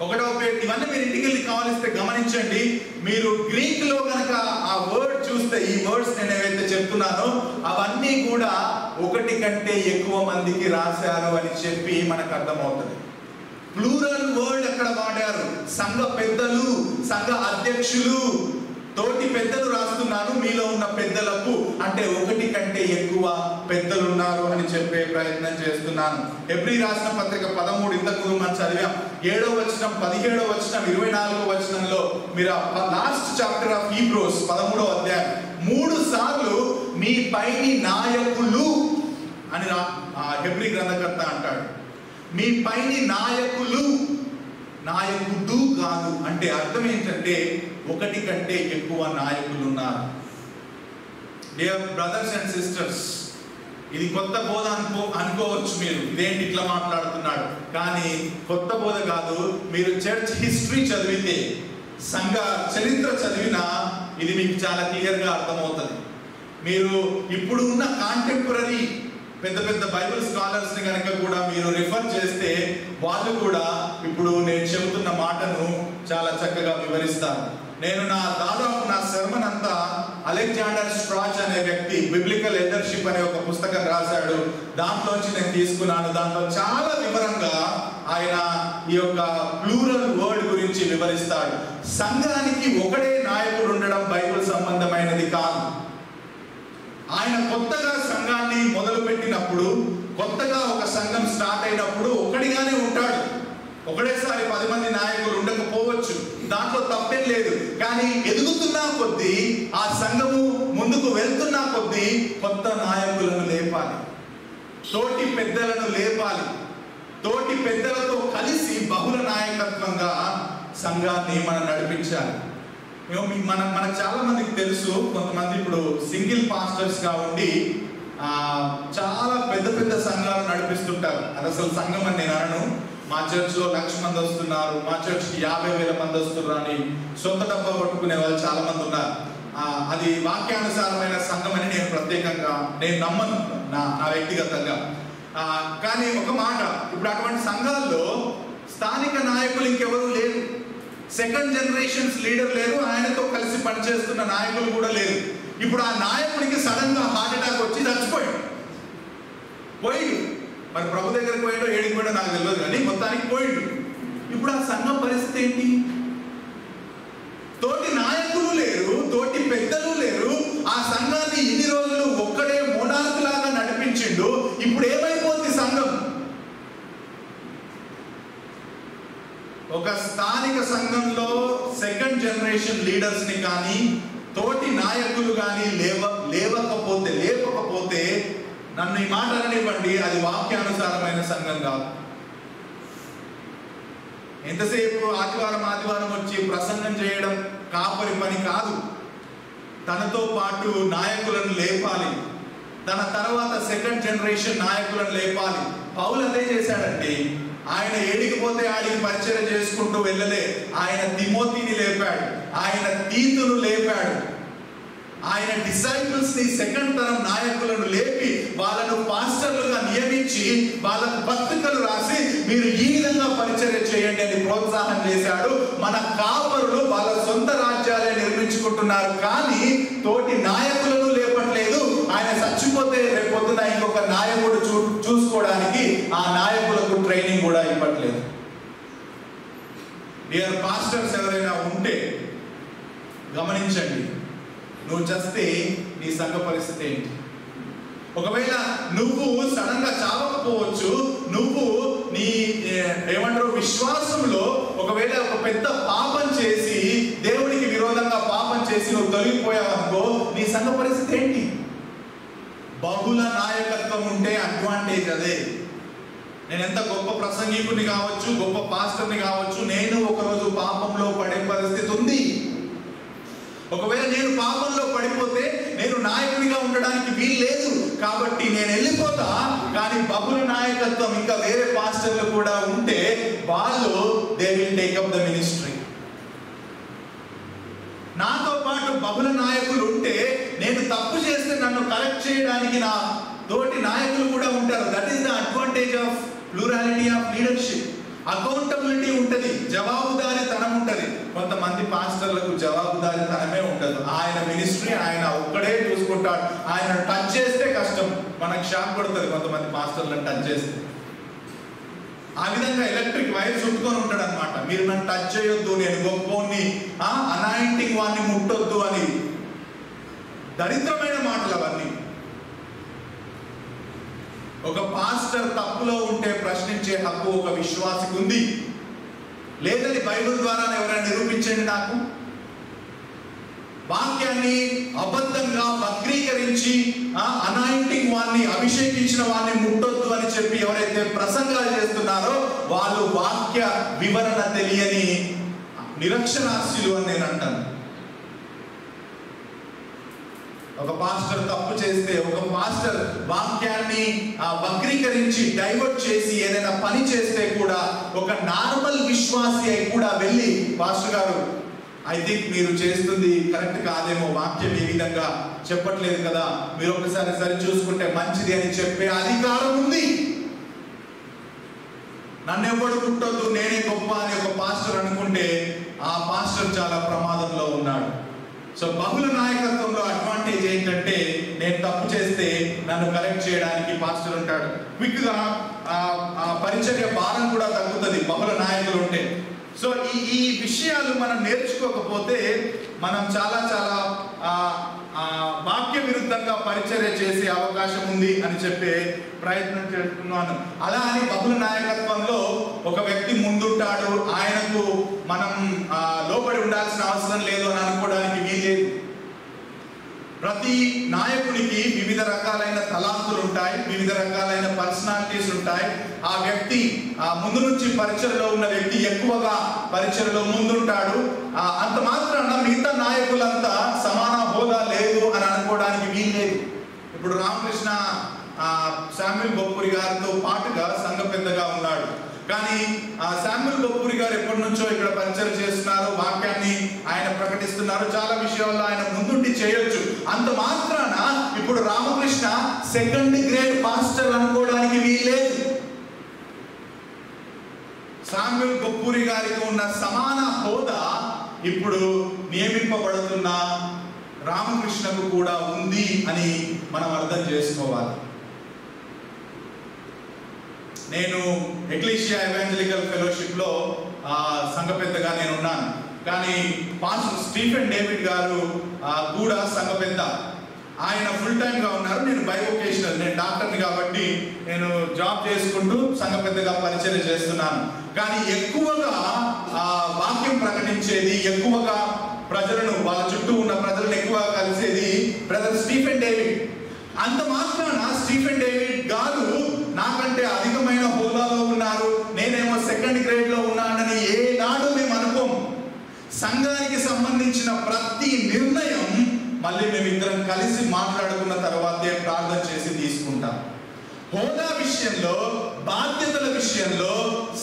1వ పేతురు, ఇవన్నీ మీరు ఇంటికి వెళ్ళి కావాలిస్తే గమనించండి. మీరు గ్రీక్ లో కనుక ఆ వర్డ్ చూస్తే, ఈ వర్డ్స్ నేను ఏవైతే చెప్తున్నానో అవన్నీ కూడా ఒకటి కంటే ఎక్కువ మందికి రాశారు అని చెప్పి మనకు అర్థమవుతుంది. ప్లూరల్ వర్డ్ అక్కడ వాడారు. సంఘ పెద్దలు, సంఘ అధ్యక్షులు, తోటి పెద్దలు రాస్తున్నాను మీలో ఉన్న పెద్దలకు, అంటే ఒకటి కంటే ఎక్కువ పెద్దలు ఉన్నారు అని చెప్పే ప్రయత్నం చేస్తున్నాను. హెబ్రీ రాసిన పత్రిక 13 ఇంతకు మనం చదివాం. 7వ వచనం, 17వ వచనం, 24వ వచనంలో మీరు లాస్ట్ చాప్టర్ ఆఫ్ హీబ్రూస్ 13వ అధ్యాయం 3 సార్లు మీ పైని నాయకులు అని హెబ్రీ గ్రంథకర్త అంటాడు. మీ పైని నాయకులు, నాయకుడు కాదు. అంటే అర్థం ఏంటంటే ఒకటి కంటే ఎక్కువ నాయకులు ఉన్నారు. డియర్ బ్రదర్స్ అండ్ సిస్టర్స్, ఇది కొత్త బోధ అనుకోవచ్చు మీరు, ఇదేంటి ఇట్లా మాట్లాడుతున్నాడు, కానీ కొత్త బోధ కాదు. మీరు చర్చ్ హిస్టరీ చదివితే, సంఘ చరిత్ర చదివినా ఇది మీకు చాలా క్లియర్గా అర్థమవుతుంది. మీరు ఇప్పుడు ఉన్న కాంటెంపరీ పెద్ద పెద్ద బైబిల్ స్కాలర్స్ ని కనుక కూడా మీరు రిఫర్ చేస్తే వాళ్ళు కూడా ఇప్పుడు నేను చెబుతున్న మాటను చాలా చక్కగా వివరిస్తారు. నేను దాదాపు నా సెర్మన్ అంతా అలెగ్జాండర్ స్ట్రాచ్ అనే వ్యక్తి బిబ్లికల్ ఎల్డర్షిప్ అనే ఒక పుస్తకం రాశాడు, దాంట్లోంచి నేను తీసుకున్నాను. దాంట్లో చాలా వివరంగా ఆయన ఈ యొక్క ప్లూరల్ వర్డ్ గురించి వివరిస్తాడు. సంఘానికి ఒకడే నాయకుడు ఉండడం బైబిల్ సంబంధమైనది కాదు. ఆయన కొత్తగా సంఘాన్ని మొదలు పెట్టినప్పుడు, కొత్తగా ఒక సంఘం స్టార్ట్ అయినప్పుడు ఒక్కడిగానే ఉంటాడు. ఒకటేసారి 10 మంది నాయకులు ఉండకపోవచ్చు, దాంట్లో తప్పేం లేదు. కానీ ఎదుగుతున్నా కొద్దీ, ఆ సంఘము ముందుకు వెళ్తున్నా కొద్దీ కొత్త నాయకులను లేపాలి, తోటి పెద్దలను లేపాలి. తోటి పెద్దలతో కలిసి బహుళ నాయకత్వంగా సంఘాన్ని మనం నడిపించాలి. మనకు చాలా మందికి తెలుసు, కొంతమంది ఇప్పుడు సింగిల్ పాస్టర్స్ గా ఉండి చాలా పెద్ద పెద్ద సంఘాలు నడిపిస్తుంటారు. అది అసలు సంఘం అని నేను అనను. మా చర్చ్లో 1,00,000 మంది వస్తున్నారు, మా చర్చ్కి 50,000 మంది వస్తున్నారు అని సొంత డబ్బా పట్టుకునే వాళ్ళు చాలా మంది ఉన్నారు. అది వాక్యానుసారమైన సంఘం అని నేను ప్రత్యేకంగా నమ్మను నా వ్యక్తిగతంగా. కానీ ఒక మాట, ఇప్పుడు అటువంటి సంఘాల్లో స్థానిక నాయకులు ఇంకెవరూ లేరు, సెకండ్ జనరేషన్స్ లీడర్ లేరు, ఆయనతో కలిసి పనిచేస్తున్న నాయకులు కూడా లేరు. ఇప్పుడు ఆ నాయకుడికి సడన్ గా హార్ట్ అటాక్ వచ్చి చచ్చిపోయాడు. మరి ప్రభు దగ్గరికి పోయాడో ఏడికి పోయాడో నాకు తెలియదు, కానీ మొత్తానికి పోయిండు. ఇప్పుడు ఆ సంఘం పరిస్థితి ఏంటి? తోటి నాయకులు లేరు, తోటి పెద్దలు లేరు. ఆ సంఘాన్ని ఇన్ని రోజులు ఒక్కడే మోనార్క్ లాగా నడిపించిండు. ఇప్పుడు ఏమైపోతుంది సంఘం? ఒక స్థానిక సంఘంలో సెకండ్ జనరేషన్ లీడర్స్ ని కానీ, తోటి నాయకులు కానీ లేపకపోతే నన్ను ఈ మాట అననివ్వండి, అది వాక్యానుసారమైన సంఘం కాదు. ఎంతసేపు ఆదివారం వచ్చి ప్రసంగం చేయడం కాపరి పని కాదు. తనతో పాటు నాయకులను లేపాలి, తన తర్వాత సెకండ్ జనరేషన్ నాయకులను లేపాలి. పౌలు అదే చేశాడండి. ఆయన ఏడికిపోతే ఆడికి పరిచయం చేసుకుంటూ వెళ్ళలే. ఆయన తిమోతిని లేపాడు, ఆయన తీతును లేపాడు, ఆయన డిసైపుల్స్ ని సెకండ్ తరం నాయకులను లేపి వాళ్ళను పాస్టర్లుగా నియమించి వాళ్ళకు పత్రికలు రాసి మీరు ఈ విధంగా పరిచర్య చేయండి అని ప్రోత్సాహం చేశాడు. మన కాపరులు వాళ్ళ సొంత రాజ్యాలే నిర్మించుకుంటున్నారు, కానీ తోటి నాయకులను లేపట్లేదు. ఆయన చచ్చిపోతే రేపొద్దున ఇంకొక నాయకుడు చూసుకోవడానికి ఆ నాయకులకు ట్రైనింగ్ కూడా ఇవ్వట్లేదు. డియర్ పాస్టర్స్ ఎవరైనా ఉంటే గమనించండి, నువ్వు చస్తే నీ సంఘ పరిస్థితి ఏంటి? ఒకవేళ నువ్వు సడన్ గా చావకపోవచ్చు, నువ్వు నీ విశ్వాసంలో ఒకవేళ ఒక పెద్ద పాపం చేసి దేవుడికి విరోధంగా పాపం చేసి నువ్వు తొలగిపోయావు అనుకో, నీ సంఘ పరిస్థితి ఏంటి? బహుళ నాయకత్వం ఉంటే అడ్వాంటేజ్ అదే. నేను ఎంత గొప్ప ప్రసంగికుని కావచ్చు, గొప్ప పాస్టర్ని కావచ్చు, నేను ఒకరోజు పాపంలో పడే పరిస్థితి ఉంది. ఒకవేళ నేను పాపంలో పడిపోతే నేను నాయకుడిగా ఉండడానికి వీలు లేదు, కాబట్టి నేను వెళ్ళిపోతా. కానీ బహుళ నాయకత్వం ఇంకా వేరే పాస్టర్లు కూడా ఉంటే వాళ్ళు they will take up the ministry. నాతో పాటు బహుళ నాయకులు ఉంటే నేను తప్పు చేస్తే నన్ను కరెక్ట్ చేయడానికి నా తోటి నాయకులు కూడా ఉంటారు. That is the advantage of plurality of leadership. Accountability ఉంటుంది, జవాబుదారీతనం ఉంటుంది. కొంతమంది పాస్టర్లకు జవాబుదారీతనమే ఉండదు. ఆయన మినిస్ట్రీ ఆయన ఒక్కడే చూసుకుంటాడు. ఆయన టచ్ చేస్తే కష్టం, మనకు షాక్ పడుతుంది కొంతమంది పాస్టర్లను టచ్ చేస్తే. ఆ విధంగా ఎలక్ట్రిక్ వైర్ చుట్టుకొని ఉంటాడు అనమాట. మీరు నన్ను టచ్ చేయొద్దు, నేను గొప్పోని, అనాయింటింగ్ వాడిని ముట్టొద్దు అని. దరిద్రమైన మాటలు అవన్నీ. ఒక పాస్టర్ తప్పులో ఉంటే ప్రశ్నించే హక్కు ఒక విశ్వాసికి ఉంది. లేదని బైబిల్ ద్వారా ఎవరైనా నిరూపించండి నాకు. వాక్యాన్ని అబద్ధంగా వక్రీకరించి అనాయింటింగ్ వాడిని, అభిషేకించిన వాడిని ముట్టొద్దు అని చెప్పి ఎవరైతే ప్రసంగాలు చేస్తున్నారో వాళ్ళు వాక్య వివరణ తెలియని నిరక్షరాస్యులు అని నేను అంటాను. ఒక పాస్టర్ తప్పు చేస్తే, ఒక పాస్టర్ వాక్యాన్ని వక్రీకరించి డైవర్ట్ చేసి ఏదైనా పని చేస్తే కూడా ఒక నార్మల్ విశ్వాసి అయి కూడా వెళ్ళి, పాస్టర్ గారు ఐ థింక్ మీరు చేస్తుంది కరెక్ట్ కాదేమో, వాక్యం ఏ విధంగా చెప్పట్లేదు కదా, మీరు ఒకసారి సరి చూసుకుంటే మంచిది అని చెప్పే అధికారం ఉంది. నన్ను ఎవడు పుట్టొద్దు, నేనే గొప్ప అని ఒక పాస్టర్ అనుకుంటే ఆ పాస్టర్ చాలా ప్రమాదంలో ఉన్నాడు. సో బహుళ నాయకత్వంలో అడ్వాంటేజ్ ఏంటంటే, నేను తప్పు చేస్తే నన్ను కరెక్ట్ చేయడానికి పాస్టర్ ఉంటాడు. క్విక్గా పరిచర్య భారం కూడా తగ్గుతుంది బహుళ నాయకులు ఉంటే. సో ఈ విషయాలు మనం నేర్చుకోకపోతే మనం చాలా చాలా వాక్య విరుద్ధంగా పరిచర్య చేసే అవకాశం ఉంది అని చెప్పే ప్రయత్నం చేస్తున్నాను. అలా అని బహుళ నాయకత్వంలో ఒక వ్యక్తి ముందుంటాడు, ఆయనకు మనం లోబడి ఉండాల్సిన అవసరం లేదు అని అనుకోవడానికి వీలేదు. ప్రతి నాయకునికి వివిధ రకాలైన తలాంతులు ఉంటాయి, వివిధ రకాలైన పర్సనాలిటీస్ ఉంటాయి. ఆ వ్యక్తి ముందు నుంచి పరిచయలో ఉన్న వ్యక్తి ఎక్కువగా పరిచయలో ముందుంటాడు. అంత మాత్రాన మిగతా నాయకులంతా సమాన హోదా లేదు అని అనుకోవడానికి వీల్లేదు. ఇప్పుడు రామకృష్ణ శామ్యూల్ బొప్పూరి గారితో పాటుగా సంఘ పెద్దగా ఉన్నాడు. కానీ శామ్యూల్ బొప్పూరి గారు ఎప్పటి నుంచో ఇక్కడ పరిచయం చేస్తున్నారు, వాక్యాన్ని ఆయన ప్రకటిస్తున్నారు, చాలా విషయాల్లో ఆయన ముందుండి చేయొచ్చు. అంత మాత్రాన ఇప్పుడు రామకృష్ణ సెకండ్ గ్రేడ్ పాస్టర్ అనుకోవడానికి వీల్లేదు. శామ్యూల్ బొప్పూరి గారికి ఉన్న సమాన హోదా ఇప్పుడు నియమింపబడుతున్న రామకృష్ణకు కూడా ఉంది అని మనం అర్థం చేసుకోవాలి. నేను ఎక్లీషియా ఎవాంజలికల్ ఫెలోషిప్ లో సంఘ పెద్దగా నేను ఉన్నాను. కానీ పాస్టర్ స్టీఫెన్ డేవిడ్ గారు కూడా సంఘ పెద్ద. ఆయన ఫుల్ టైమ్ గా ఉన్నారు, నేను బైవొకేషనల్, నేను డాక్టర్ని కాబట్టి నేను జాబ్ చేసుకుంటూ సంఘ పెద్దగా పరిచయం చేస్తున్నాను. కానీ ఎక్కువగా వాక్యం ప్రకటించేది, ఎక్కువగా ప్రజలను, వాళ్ళ చుట్టూ ఉన్న ప్రజలను ఎక్కువగా కలిసేది బ్రదర్ స్టీఫెన్ డేవిడ్. అంత మాత్రాన స్టీఫెన్ డేవిడ్ గారు నాకంటే అధికమైన హోదాలో ఉన్నారు, నేనేమో సెకండ్ గ్రేడ్ లో ఉన్నానని ఏనాడు మేము అనుకోము. సంఘానికి సంబంధించిన ప్రతి నిర్ణయం మళ్ళీ మేమిద్దరం కలిసి మాట్లాడుకున్న తర్వాతే ప్రార్థన చేసి తీసుకుంటాం. హోదా విషయంలో, బాధ్యతల విషయంలో,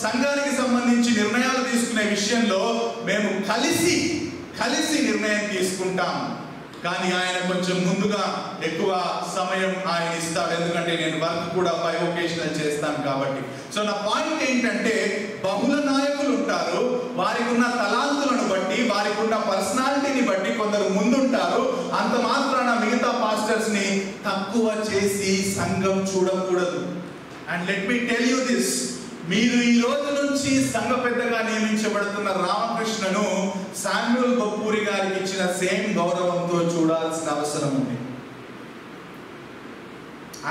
సంఘానికి సంబంధించి నిర్ణయాలు తీసుకునే విషయంలో మేము కలిసి నిర్ణయం తీసుకుంటాం. కానీ ఆయన కొంచెం ముందుగా ఎక్కువ సమయం ఆయన ఇస్తాడు, ఎందుకంటే నేను వర్క్ కూడా బైవొకేషనల్ చేస్తాను కాబట్టి. సో నా పాయింట్ ఏంటంటే, బహుళ నాయకులు ఉంటారు, వారికి ఉన్న తలాంతులను బట్టి, వారికి ఉన్న పర్సనాలిటీని బట్టి కొందరు ముందుంటారు. అంత మాత్రాన మిగతా పాస్టర్స్ ని తక్కువ చేసి సంఘం చూడకూడదు. And let me tell you this, మీరు ఈ రోజు నుంచి సంఘ పెద్దగా నియమించబడుతున్న రామకృష్ణను శామ్యూల్ బొప్పూరి గారికి ఇచ్చిన సేమ్ గౌరవంతో చూడాల్సిన అవసరం ఉంది.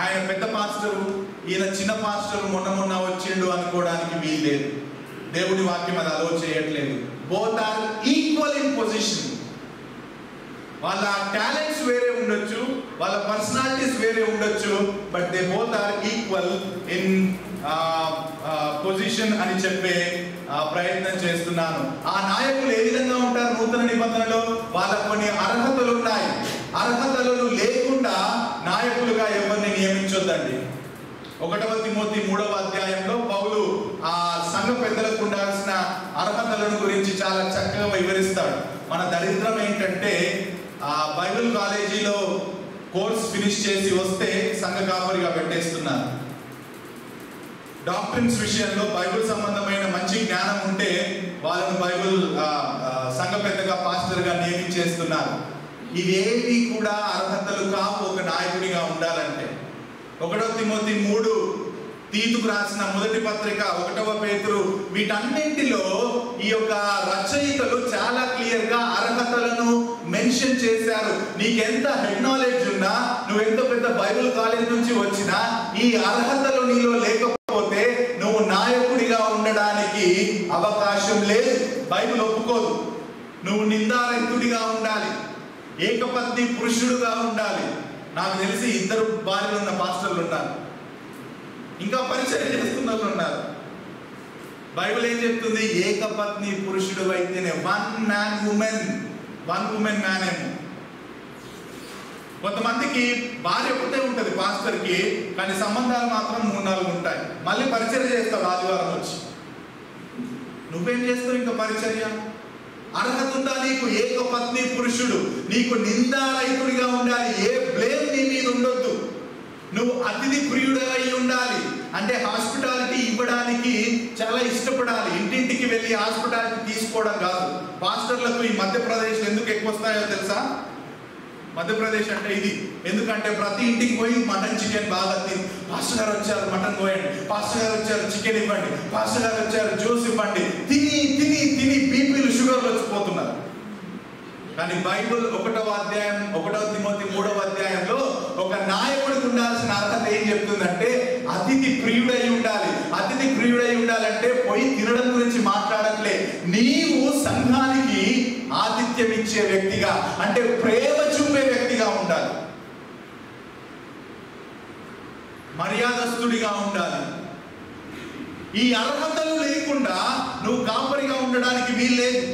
ఆయన పెద్ద పాస్టరు, ఈయన చిన్న పాస్టరు, మొన్న వచ్చిండు అనుకోవడానికి వీల్లేదు. దేవుడి వాక్యం అది అలో చేయట్లేదు. Both are equal in position. వాళ్ళ టాలెంట్స్ వేరే ఉండొచ్చు, వాళ్ళ పర్సనాలిటీస్ వేరే ఉండొచ్చు, but they both are equal in position అని చెప్పే ప్రయత్నం చేస్తున్నాను. ఆ నాయకులు ఏ విధంగా ఉంటారు నూతన నిబంధనలో? వాళ్ళకు కొన్ని అర్హతలు ఉన్నాయి. అర్హతలు లేకుండా నాయకులుగా ఎవరిని నియమించొద్దండి. 1 తిమోతి 3వ అధ్యాయంలో పౌలు ఆ సంఘ పెద్దలకు ఉండాల్సిన అర్హతలను గురించి చాలా చక్కగా వివరిస్తాడు. మన దరిద్రం ఏంటంటే బైబిల్ కాలేజీలో కోర్స్ ఫినిష్ చేసి వస్తే సంఘ కాపరిగా పెట్టేస్తున్నారు. డాక్టరీన్స్ విషయంలో బైబిల్ సంబంధమైన మంచి జ్ఞానం ఉంటే వాళ్ళను బైబిల్ సంఘ పెద్దగా పాస్టర్గా నియమించేస్తున్నారు. ఇవేవి కూడా అర్హతలు కావు ఒక నాయకుడిగా ఉండాలంటే. 1 తిమోతి 3, తీతుకు రాసిన మొదటి పత్రిక 1వ పేతురు, వీటన్నింటిలో ఈ యొక్క రచయితలు చాలా క్లియర్ గా అర్హతలను మెన్షన్ చేశారు. నీకెంత హెడ్ నాలెడ్జ్ ఉన్నా, నువ్వెంత పెద్ద బైబిల్ కాలేజ్ నుంచి వచ్చినా, ఈ అర్హతలు నీలో లేకపోతే నువ్వు నాయకుడిగా ఉండడానికి అవకాశం లేదు. బైబిల్ ఒప్పుకోదు. నువ్వు నిందారహితుడిగా ఉండాలి, ఏకపత్ని పురుషుడుగా ఉండాలి. నాకు తెలిసి 2 భార్యలు ఉన్న పాస్టర్లు ఉన్నారు, ఇంకా పరిచయం చేస్తున్న వాళ్ళు ఉన్నారు. బైబిల్ ఏం చెప్తుంది? ఏకపత్ని పురుషుడు అయితేనే వన్ ఉమెన్ మ్యాన్ ఏమో. కొంతమందికి భార్య ఒకటే ఉంటుంది పాస్టర్కి, కానీ సంబంధాలు మాత్రం 3-4 ఉంటాయి. మళ్ళీ పరిచర్య చేస్తావు ఆదివారం వచ్చి. నువ్వేం చేస్తావు ఇంకా పరిచర్య? అర్హత ఉందా నీకు? ఏకపత్ని పురుషుడు, నీకు నిందారహితుడిగా ఉండాలి. ఏ బ్లేమ్ నీ మీద ఉండొద్దు. నువ్వు అతిథి ప్రియుడై ఉండాలి. అంటే హాస్పిటాలిటీ ఇవ్వడానికి చాలా ఇష్టపడాలి. ఇంటింటికి వెళ్ళి హాస్పిటాలిటీ తీసుకోవడం కాదు. పాస్టర్లకు ఈ మధ్యప్రదేశ్ ఎందుకు ఎక్కువ వస్తాయో తెలుసా? మధ్యప్రదేశ్ అంటే ఇది. ఎందుకంటే ప్రతి ఇంటికి పోయి మటన్ చికెన్ బాగా తిని, పాస్టర్ గారు వచ్చారు మటన్ పోయండి, పాస్టర్ గారు వచ్చారు చికెన్ ఇవ్వండి, పాస్టర్ గారు వచ్చారు జ్యూస్ ఇవ్వండి, తిని తిని తిని బీపీలు షుగర్లు వచ్చిపోతున్నారు. కానీ బైబిల్ 1వ అధ్యాయం 1 తిమోతి 3వ అధ్యాయంలో ఒక నాయకుడికి ఉండాల్సిన అర్హత ఏం చెప్తుందంటే అతిథి ప్రియుడై ఉండాలి. అతిథి ప్రియుడై ఉండాలంటే పోయి తినడం గురించి మాట్లాడట్లే. నీవు సంఘానికి ఆతిథ్యం ఇచ్చే వ్యక్తిగా, అంటే ప్రేమ చూపే వ్యక్తిగా ఉండాలి. మర్యాదస్తుడిగా ఉండాలి. ఈ అర్హతలు లేకుండా నువ్వు కాపరిగా ఉండడానికి వీల్లేదు.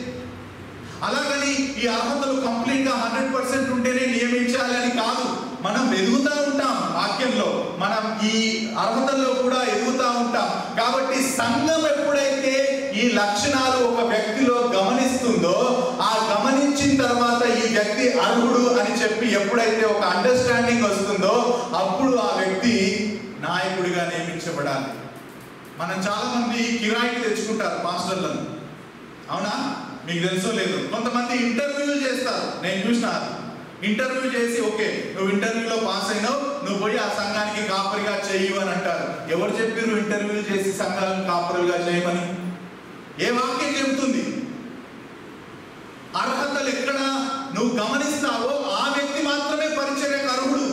అలాగని ఈ అర్హతలు కంప్లీట్ గా 100% ఉంటేనే నియమించాలని కాదు. మనం ఎదుగుతూ ఉంటాం వాక్యంలో, మనం ఈ అర్హతల్లో కూడా ఎదుగుతూ ఉంటాం. కాబట్టి సంఘం ఎప్పుడైతే ఈ లక్షణాలు ఒక వ్యక్తిలో గమనిస్తుందో, ఆ గమనించిన తర్వాత ఈ వ్యక్తి అర్హుడు అని చెప్పి ఎప్పుడైతే ఒక అండర్స్టాండింగ్ వస్తుందో, అప్పుడు ఆ వ్యక్తి నాయకుడిగా నియమించబడాలి. మనం చాలా మంది కిరాయికి తెచ్చుకుంటారు పాస్టర్లను, అవునా? మీకు తెలుసో లేదు. కొంతమంది ఇంటర్వ్యూలు చేస్తారు. నేను చూసిన ఇంటర్వ్యూ చేసి, ఓకే నువ్వు ఇంటర్వ్యూలో పాస్ అయినావు, నువ్వు పోయి ఆ సంఘానికి కాపరిగా చేయు అని అంటారు. ఎవరు చెప్పారు ఇంటర్వ్యూలు చేసి సంఘాలను కాపరులుగా చేయమని? ఏ వాక్యం చెబుతుంది? అర్హతలు ఎక్కడ నువ్వు గమనిస్తావో ఆ వ్యక్తి మాత్రమే పరిచర్యకు అర్హుడు.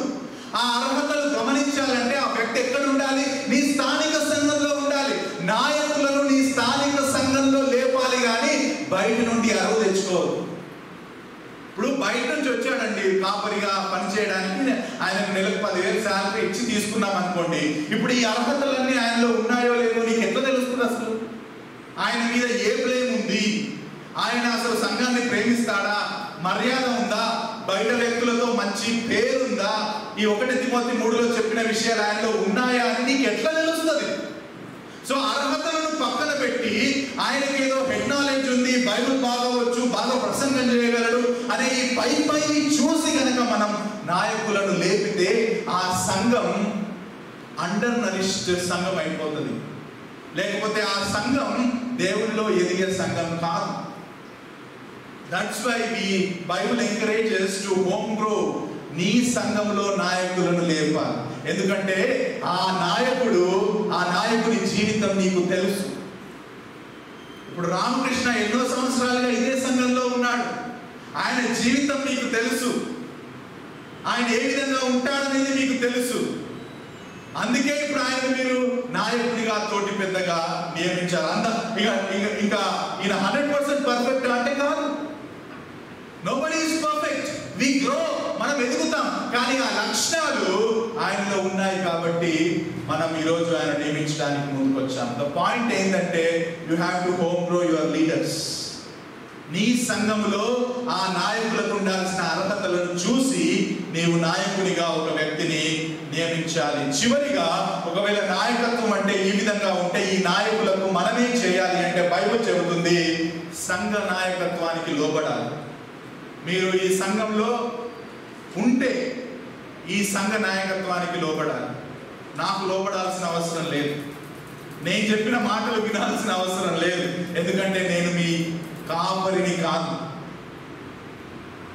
ఆ అర్హతలు గమనించాలంటే ఆ వ్యక్తి ఎక్కడ ఉండాలి? నీ స్థానిక సంఘంలో ఉండాలి. నాయకులను నీ స్థానిక సంఘంలో లేపాలి, కానీ బయట నుండి అరువు తెచ్చుకోవద్దు. ఇప్పుడు బయట నుంచి వచ్చాడండి కాపరిగా పనిచేయడానికి, ఆయనకు నెలకు 10,000 శాలరీ ఇచ్చి తీసుకున్నాం అనుకోండి. ఇప్పుడు ఈ అర్హతలన్నీ ఆయనలో ఉన్నాయో లేదో నీకు ఎట్లా తెలుస్తుంది? అసలు ఆయన మీద ఏ బ్లేమ్ ఉంది? ఆయన అసలు సంఘాన్ని ప్రేమిస్తాడా? మర్యాద ఉందా? బయట వ్యక్తులతో మంచి పేరుందా? ఈ 1 తిమోతి 3లో చెప్పిన విషయాలు ఆయనలో ఉన్నాయా అని నీకు ఎట్లా తెలుస్తుంది? సో అర్హతలను పక్కన పెట్టి ఆయనకి ఏదో హెడ్ నాలెడ్జ్ ఉంది, బైబిల్ బాగా వచ్చు, బాగా ప్రసంగం చేయగలడు అనే ఈ పై చూసి కనుక మనం నాయకులను లేపితే ఆ సంఘం అండర్ నరిష్డ్ సంఘం అయిపోతుంది. లేకపోతే ఆ సంఘం దేవునిలో ఎదిగే సంఘం కాదు. That's why Bible encourages to home grow. నీ సంఘంలో నాయకులను లేపాలి. ఎందుకంటే ఆ నాయకుని జీవితం నీకు తెలుసు. ఇప్పుడు రామకృష్ణ ఎన్నో సంవత్సరాలుగా ఇదే సంఘంలో ఉన్నాడు. ఆయన జీవితం నీకు తెలుసు. ఆయన ఏ విధంగా ఉంటాడనేది మీకు తెలుసు. అందుకే ఇప్పుడు ఆయన మీరు నాయకుడిగా తోటి పెద్దగా నియమించారు. ఇంకా ఈయన 100% పర్ఫెక్ట్ అంటే కాదు. Nobody is perfect. We grow, మనం ఎదుగుతాం. కానీ ఆ లక్షణాలు ఆయనలో ఉన్నాయి కాబట్టి మనం ఈరోజు ఆయన నియమించడానికి ముందుకు వచ్చాం. ద పాయింట్ ఏంటంటే you have to home grow your leaders. నీ సంఘంలో ఆ నాయకులకు ఉండాల్సిన అర్హతలను చూసి నీవు నాయకునిగా ఒక వ్యక్తిని నియమించాలి. చివరిగా, ఒకవేళ నాయకత్వం అంటే ఈ విధంగా ఉంటే ఈ నాయకులకు మనమేం చేయాలి అంటే బైబిల్ చెబుతుంది సంఘ నాయకత్వానికి లోబడాలి. మీరు ఈ సంఘంలో ఉంటే ఈ సంఘ నాయకత్వానికి లోబడాలి. నాకు లోబడాల్సిన అవసరం లేదు, నేను చెప్పిన మాటలు వినాల్సిన అవసరం లేదు. ఎందుకంటే నేను మీ కాపరిని కాదు,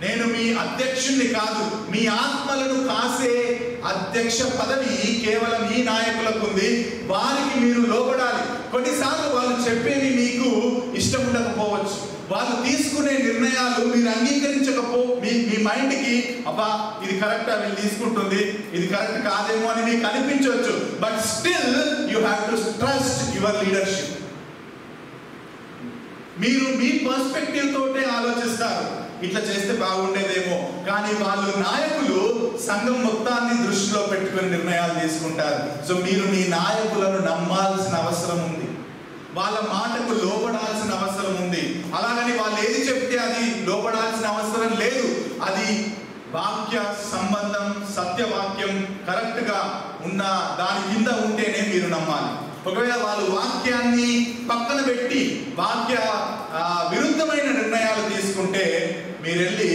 నేను మీ అధ్యక్షుణ్ణి కాదు. మీ ఆత్మలను కాసే అధ్యక్ష పదవి కేవలం ఈ నాయకులకు ఉంది. వారికి మీరు లోబడాలి. కొన్నిసార్లు వాళ్ళు చెప్పేవి మీకు ఇష్టం ఉండకపోవచ్చు, వాళ్ళు తీసుకునే నిర్ణయాలు మీరు అంగీకరించకపో మీ మైండ్కి అబ్బా ఇది కరెక్ట్, వీళ్ళు తీసుకుంటుంది, ఇది కరెక్ట్ కాదేమో అని మీకు అనిపించవచ్చు. But still you have to trust your leadership. మీరు మీ పర్స్పెక్టివ్ తోటే ఆలోచిస్తారు, ఇట్లా చేస్తే బాగుండేదేమో. కానీ వాళ్ళు నాయకులు సంఘం మొత్తాన్ని దృష్టిలో పెట్టుకుని నిర్ణయాలు తీసుకుంటారు. సో మీరు మీ నాయకులను నమ్మాల్సిన అవసరం ఉంది, వాళ్ళ మాటకు లోబడాల్సిన అవసరం ఉంది. అలాగని వాళ్ళు ఏది చెప్తే అది లోబడాల్సిన అవసరం లేదు. అది వాక్య సంబంధం, సత్యవాక్యం కరెక్ట్ గా ఉన్న దాని కింద ఉంటేనే మీరు నమ్మాలి. ఒకవేళ వాళ్ళు వాక్యాన్ని పక్కన పెట్టి వాక్య విరుద్ధమైన నిర్ణయాలు తీసుకుంటే మీరు వెళ్ళి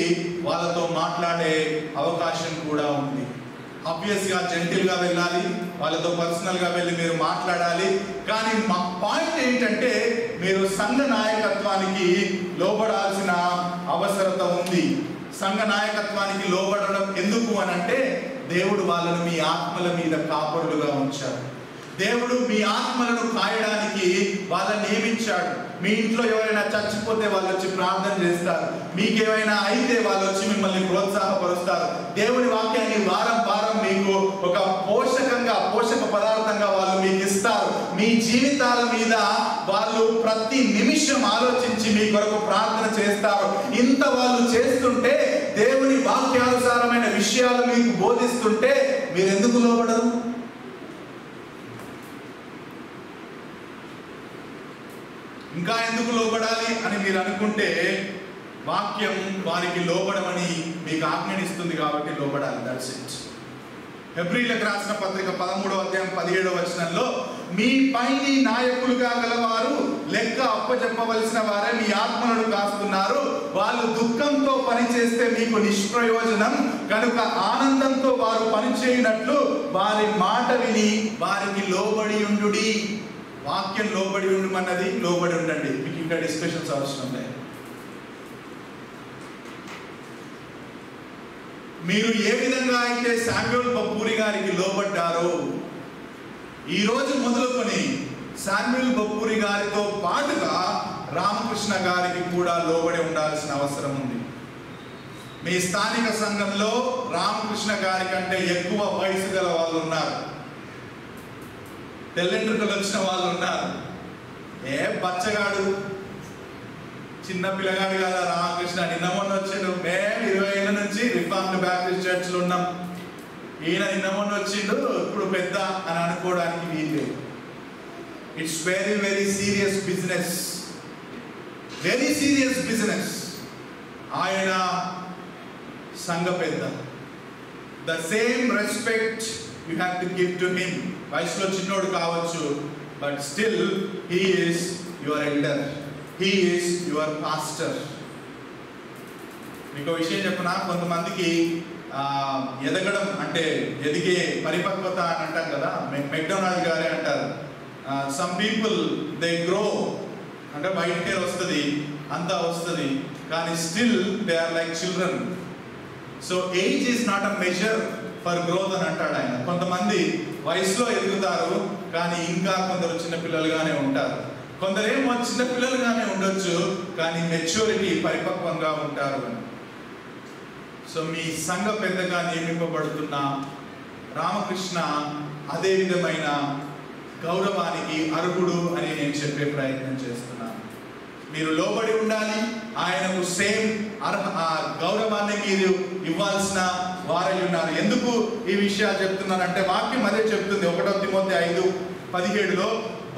వాళ్ళతో మాట్లాడే అవకాశం కూడా ఉంది. ఆబ్వియస్గా జెంటిల్గా వెళ్ళాలి, వాళ్ళతో పర్సనల్గా వెళ్ళి మీరు మాట్లాడాలి. కానీ మా పాయింట్ ఏంటంటే మీరు సంఘ నాయకత్వానికి లోబడాల్సిన అవసరత ఉంది. సంఘ నాయకత్వానికి లోబడడం ఎందుకు అని అంటే దేవుడు వాళ్ళను మీ ఆత్మల మీద కాపరులుగా ఉంచాడు. దేవుడు మీ ఆత్మలను కాయడానికి వాళ్ళని నియమించాడు. మీ ఇంట్లో ఎవరైనా చచ్చిపోతే వాళ్ళు వచ్చి ప్రార్థన చేస్తారు, మీకేమైనా అయితే వాళ్ళు వచ్చి మిమ్మల్ని ప్రోత్సాహపరుస్తారు. దేవుని వాక్యాన్ని వారం వారం మీకు ఒక పోషక పదార్థంగా వాళ్ళు మీకు ఇస్తారు. మీ జీవితాల మీద వాళ్ళు ప్రతి నిమిషం ఆలోచించి మీ కొరకు ప్రార్థన చేస్తారు. ఇంత వాళ్ళు చేస్తుంటే, దేవుని వాక్యానుసారమైన విషయాలు మీకు బోధిస్తుంటే మీరు ఎందుకు లోబడరు? ఇంకా ఎందుకు లోబడాలి అని మీరు అనుకుంటే వాక్యం వారికి లోబడమని మీకు ఆజ్ఞానిస్తుంది కాబట్టి లోబడాలి. That's it. హెబ్రీయులకు రాసిన పత్రిక 13వ అధ్యాయం 17వ వచనంలో మీ పైని నాయకులుగా గలవారు లెక్క అప్పచెప్పవలసిన వారే మీ ఆత్మలను కాస్తున్నారు. వాళ్ళు దుఃఖంతో పనిచేస్తే మీకు నిష్ప్రయోజనం కనుక ఆనందంతో వారు పనిచేయనట్లు వారి మాట విని వారికి లోబడి ఉండుడి. వాక్యం లోబడి ఉండమన్నది, లోబడి ఉండండి. మీకు ఇంకా డిస్కషన్స్ అవసరం లేదు. మీరు ఏ విధంగా అయితే శామ్యూల్ బప్పూరి గారికి లోబడ్డారో, ఈరోజు మొదలుకొని శామ్యూల్ బప్పూరి గారితో పాటుగా రామకృష్ణ గారికి కూడా లోబడి ఉండాల్సిన అవసరం ఉంది. మీ స్థానిక సంఘంలో రామకృష్ణ గారి కంటే ఎక్కువ వయసు గల వాళ్ళు ఉన్నారు, తెల్లెంట్రుకలు వచ్చిన వాళ్ళు ఉన్నారు. బచ్చగాడు, చిన్న పిల్లగాడు కదా రామకృష్ణ. నిన్న మొన్న వచ్చిండు. మేము 20 ఏళ్ళ నుంచి రిఫార్మ్డ్ బ్యాప్టిస్ట్ చర్చ్లో ఉన్నాం. ఈయన నిన్న మొన్న వచ్చిండు, ఇప్పుడు పెద్ద అని అనుకోవడానికి వీల్లేదు. It's very very serious business, very serious business. ఆయన సంఘ పెద్ద. The same respect you have to give to him. వయసులో చిన్నోడు కావచ్చు, but still he is your elder, he is your pastor. మీకు విషయం చెప్పిన, కొంతమందికి ఎదగడం అంటే ఎదిగే పరిపక్వత అని అంటాం కదా, మెక్డొనాల్డ్ గారే అంటారు. సమ్ పీపుల్ దే గ్రో అంటే వైట్ హెయిర్ వస్తుంది, అంతా వస్తుంది, కానీ still they are like children. So age is not a measure for growth అని అంటాడు ఆయన. కొంతమంది వయసులో ఎదుగుతారు, కానీ ఇంకా కొందరు చిన్నపిల్లలుగానే ఉంటారు. కొందరేమో చిన్నపిల్లలుగానే ఉండొచ్చు, కానీ మెచ్యూరిటీ పరిపక్వంగా ఉంటారు అని. సో మీ సంఘ పెద్దగా నియమింపబడుతున్న రామకృష్ణ అదే విధమైన గౌరవానికి అర్హుడు అని నేను చెప్పే ప్రయత్నం చేస్తున్నాను. మీరు లోబడి ఉండాలి, ఆయనకు సేమ్ గౌరవాన్ని మీరు ఇవ్వాల్సిన వారై ఉన్నారు. ఎందుకు ఈ విషయాలు చెప్తున్నానంటే వాక్యం అదే చెప్తుంది. 1 తిమోతి 5:17లో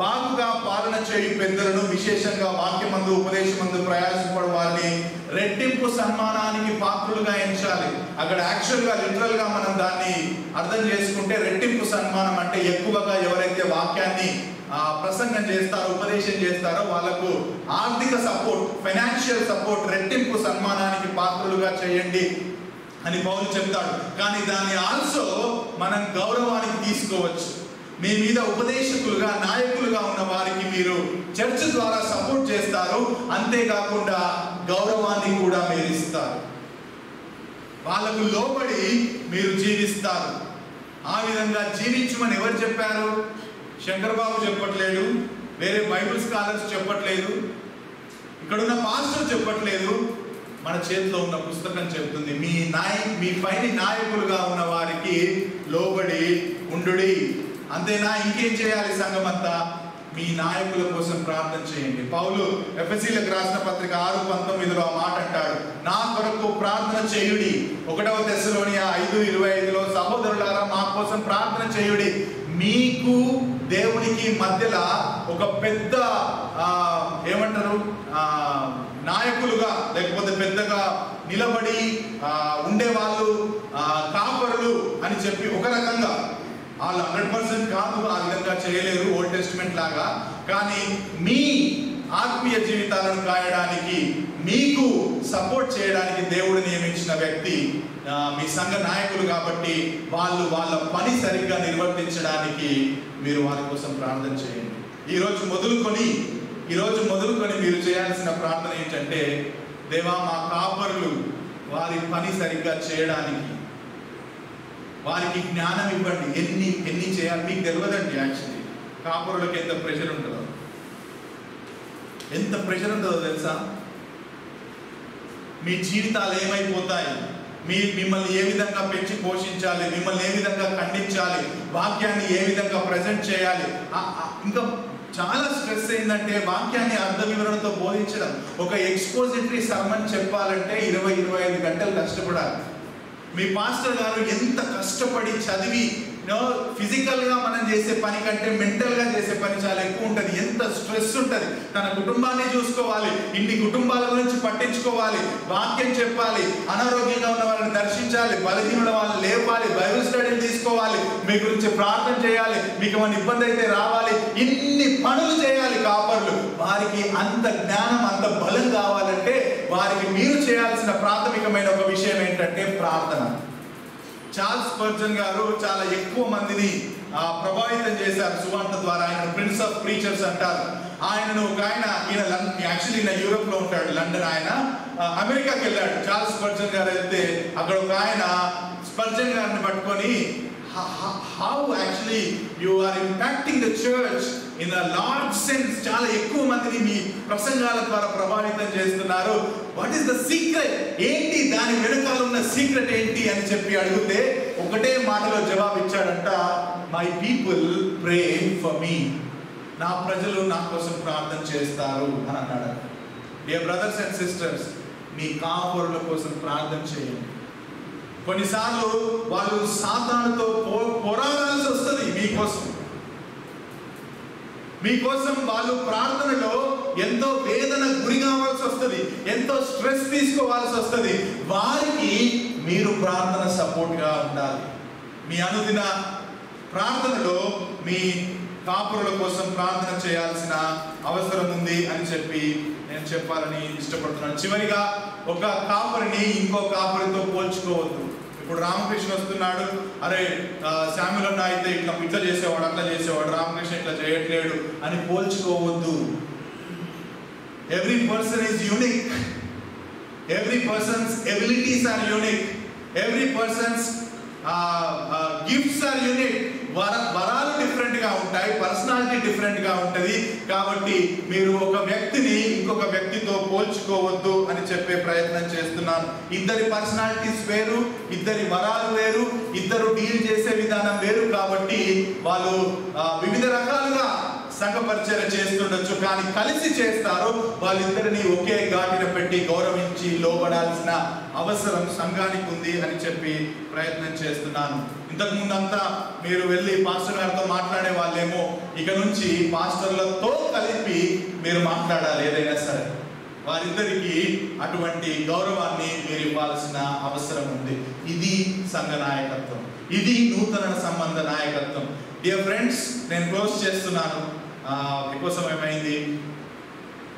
బాగుగా పాలన చేయు పెద్దలను, విశేషంగా వాక్యమందు ఉపదేశమందు ప్రయాసపడు వారిని రెట్టింపు సన్మానానికి పాత్రులుగా ఎంచాలి. అక్కడ యాక్చువల్గా లిటరల్గా మనం దాన్ని అర్థం చేసుకుంటే రెట్టింపు సన్మానం అంటే ఎక్కువగా ఎవరైతే వాక్యాన్ని ప్రసంగం చేస్తారో, ఉపదేశం చేస్తారో వాళ్ళకు ఆర్థిక సపోర్ట్, ఫైనాన్షియల్ సపోర్ట్, రెట్టింపు సన్మానానికి పాత్రులుగా చేయండి అని పౌలు చెప్తాడు. కానీ దాన్ని ఆల్సో మనం గౌరవానికి తీసుకోవచ్చు. మీ మీద ఉపదేశకులుగా, నాయకులుగా ఉన్న వారికి మీరు చర్చ్ ద్వారా సపోర్ట్ చేస్తారు, అంతేకాకుండా గౌరవాన్ని కూడా మీరు ఇస్తారు. వాళ్ళకు లోబడి మీరు జీవిస్తారు. ఆ విధంగా జీవించమని ఎవరు చెప్పారు? శంకర్ బాబు చెప్పట్లేదు, వేరే బైబిల్ స్కాలర్స్ చెప్పట్లేదు, ఇక్కడున్న పాస్టర్ చెప్పట్లేదు. మన చేతిలో ఉన్న పుస్తకం చెప్తుంది. మీ పైన నాయకులుగా ఉన్న వారికి లోబడి ఉండుడి. అంతేనా? ఇంకేం చేయాలి? సంఘమంతా మీ నాయకుల కోసం ప్రార్థన చేయండి. పౌలు ఎఫెసీలకు రాసిన పత్రిక 6:19లో ఆ మాట అంటాడు, నా కొరకు ప్రార్థన చేయుడి. 1 తెస్సలోనియ 5:25లో సహోదరులారా మా కోసం ప్రార్థన చేయుడి. మీకు దేవునికి మధ్యలో ఒక పెద్ద ఏమంటారు నాయకులుగా, లేకపోతే పెద్దగా నిలబడి ఉండేవాళ్ళు కాపరులు అని చెప్పి ఒక రకంగా వాళ్ళు 100% కాదు, ఆ విధంగా చేయలేరు ఓల్డ్ టెస్టిమెంట్ లాగా. కానీ మీ ఆత్మీయ జీవితాలను కాయడానికి, మీకు సపోర్ట్ చేయడానికి దేవుడు నియమించిన వ్యక్తి మీ సంఘ నాయకులు. కాబట్టి వాళ్ళు వాళ్ళ పని సరిగ్గా నిర్వర్తించడానికి మీరు వారి కోసం ప్రార్థన చేయండి. ఈరోజు మొదలుకొని మీరు చేయాల్సిన ప్రార్థన ఏంటంటే, దేవా మా కాపరులు వారి పని సరిగ్గా చేయడానికి వారికి జ్ఞానం ఇవ్వండి. ఎన్ని చేయాలి మీకు తెలియదండి. యాక్చువల్లీ కాపరులకు ఎంత ప్రెషర్ ఉంటుందో తెలుసా? మీ జీవితాలు ఏమైపోతాయి, మిమ్మల్ని ఏ విధంగా పెంచి పోషించాలి, మిమ్మల్ని ఏ విధంగా ఖండించాలి, వాక్యాన్ని ఏ విధంగా ప్రజెంట్ చేయాలి. ఇంకా చాలా స్ట్రెస్ ఏంటంటే వాక్యాన్ని అర్థ వివరణతో బోధించడం. ఒక ఎక్స్పోజిటరీ సర్మన్ చెప్పాలంటే 20-25 గంటలు కష్టపడాలి. మీ పాస్టర్ గారు ఎంత కష్టపడి చదివి ఫిజికల్గా మనం చేసే పని కంటే మెంటల్గా చేసే పని చాలా ఎక్కువ ఉంటుంది. ఎంత స్ట్రెస్ ఉంటుంది. తన కుటుంబాన్ని చూసుకోవాలి, ఇన్ని కుటుంబాల గురించి పట్టించుకోవాలి, వాక్యం చెప్పాలి, అనారోగ్యంగా ఉన్న వాళ్ళని దర్శించాలి, బలహీనుల వాళ్ళని లేపాలి, బైబిల్ స్టడీలు తీసుకోవాలి, మీ గురించి ప్రార్థన చేయాలి, మీకు ఏమైనా ఇబ్బంది అయితే రావాలి, ఇన్ని పనులు చేయాలి కాపర్లు. వారికి అంత జ్ఞానం, అంత బలం కావాలంటే వారికి మీరు చేయాల్సిన ప్రాథమికమైన ఒక విషయం ఏంటంటే ప్రార్థన. చార్ల్స్ స్పర్జన్ గారు చాలా ఎక్కువ మందిని ప్రభావితం చేశారు సువార్త ద్వారా. ఆయన ప్రిన్స్ ఆఫ్ ప్రీచర్స్ అంటారు. ఈయన యాక్చువల్లీ ఈయన యూరోప్ లో ఉంటాడు, లండన్. ఆయన అమెరికాకి వెళ్ళాడు. చార్ల్స్ స్పర్జన్ గారు వెళ్తే అక్కడ ఒక ఆయన స్పర్జన్ గారిని పట్టుకొని, how actually you are impacting the church in a large sense, చాలా ఎక్కువ మందిని మీ ప్రసంగాల ద్వారా ప్రభావితం చేస్తున్నారు. What is the secret? ఏంటి దాని వెనుకాల ఉన్న సీక్రెట్ ఏంటి అని చెప్పి అడిగితే ఒకటే మాటలో జవాబు ఇచ్చాడంట, my people pray for me. నా ప్రజలు నా కోసం ప్రార్థన చేస్తారు అని అన్నాడు. డియర్ బ్రదర్స్ అండ్ సిస్టర్స్, మీ కాపరుల కోసం ప్రార్థన చేయండి. కొన్నిసార్లు వాళ్ళు సాతానుతో పోరాడాల్సి వస్తుంది మీకోసం వాళ్ళు ప్రార్థనలో ఎంతో వేదన గురి కావాల్సి వస్తుంది, ఎంతో స్ట్రెస్ తీసుకోవాల్సి వస్తుంది. వారికి మీరు ప్రార్థన సపోర్ట్గా ఉండాలి. మీ అనుదిన ప్రార్థనలో మీ కాపురుల కోసం ప్రార్థన చేయాల్సిన అవసరం ఉంది అని చెప్పి నేను చెప్పాలని ఇష్టపడుతున్నాను. చివరిగా, ఒక కాపరిని ఇంకో కాపరితో పోల్చుకోవద్దు. ఇప్పుడు రామకృష్ణ వస్తున్నాడు, అరే శామ్యుల్ అన్న అయితే ఇట్లా చేసేవాడు, అట్లా చేసేవాడు, రామకృష్ణ ఇట్లా చేయట్లేడు అని పోల్చుకోవద్దు. Every person is unique. Every person's abilities are unique. Every person's gifts are unique. వరాలు డిఫరెంట్ గా ఉంటాయి, పర్సనాలిటీ డిఫరెంట్ గా ఉంటది. కాబట్టి మీరు ఒక వ్యక్తిని ఇంకొక వ్యక్తితో పోల్చుకోవద్దు అని చెప్పే ప్రయత్నం చేస్తున్నాను. ఇద్దరి పర్సనాలిటీస్ వేరు, ఇద్దరి వరాలు వేరు, ఇద్దరు డీల్ చేసే విధానం వేరు. కాబట్టి వాళ్ళు వివిధ రకాలుగా సంఘ పరిచర్య చేస్తుండొచ్చు, కానీ కలిసి చేస్తారు. వాళ్ళిద్దరిని ఒకే ఘాటిన పెట్టి గౌరవించి లోబడాల్సిన అవసరం సంఘానికి ఉంది అని చెప్పి ప్రయత్నం చేస్తున్నాను. ఇంతకు ముందంతా మీరు వెళ్ళి పాస్టర్ గారితో మాట్లాడే వాళ్ళేమో, ఇక నుంచి పాస్టర్లతో కలిపి మీరు మాట్లాడాలి. ఏదైనా సరే వారిద్దరికి అటువంటి గౌరవాన్ని మీరు ఇవ్వాల్సిన అవసరం ఉంది. ఇది సంఘ నాయకత్వం, ఇది నూతన సంబంధ నాయకత్వం. డియర్ ఫ్రెండ్స్, నేను క్లోజ్ చేస్తున్నాను, ఎక్కువ సమయం అయింది.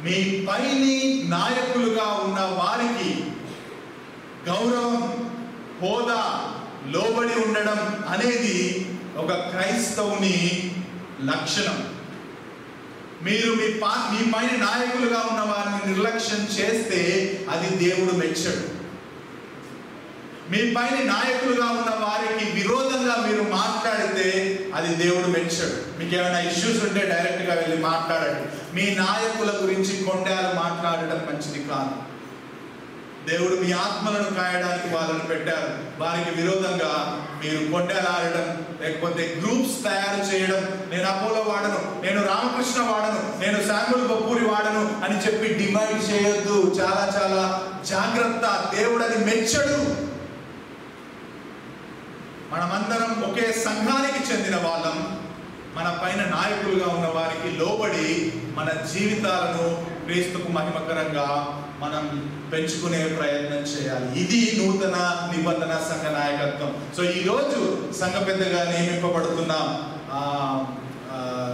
మీ పైని నాయకులుగా ఉన్న వారికి గౌరవం, హోదా, లోబడి ఉండడం అనేది ఒక క్రైస్తవుని లక్షణం. మీరు మీ పైన నాయకులుగా ఉన్న వారిని నిర్లక్ష్యం చేస్తే అది దేవుడు మెచ్చడు. మీ పైన నాయకులుగా ఉన్న వారికి విరోధంగా మీరు మాట్లాడితే అది దేవుడు మెచ్చడు. మీకు ఏమైనా ఇష్యూస్ ఉంటే డైరెక్ట్గా వెళ్ళి మాట్లాడండి. మీ నాయకుల గురించి కొండాలు మాట్లాడటం మంచిది కాదు. దేవుడు మీ ఆత్మలను కాయడానికి వాళ్ళని పెట్టారు. వారికి విరోధంగా మీరు కొండలాడడం, లేకపోతే గ్రూప్స్ తయారు చేయడం, నేను అపోలో వాడను, నేను రామకృష్ణ వాడను, నేను శామ్యూల్ బప్పూరి వాడను అని చెప్పి డివైడ్ చేయొద్దు. చాలా చాలా జాగ్రత్త. దేవుడు అది మెచ్చడు. మనమందరం ఒకే సంఘానికి చెందిన వాళ్ళం. మన పైన నాయకులుగా ఉన్న వారికి లోబడి మన జీవితాలను క్రీస్తుకు మహిమకరంగా మనం పెంచుకునే ప్రయత్నం చేయాలి. ఇది నూతన నిబంధన సంఘ నాయకత్వం. సో ఈరోజు సంఘ పెద్దగా నియమింపబడుతున్న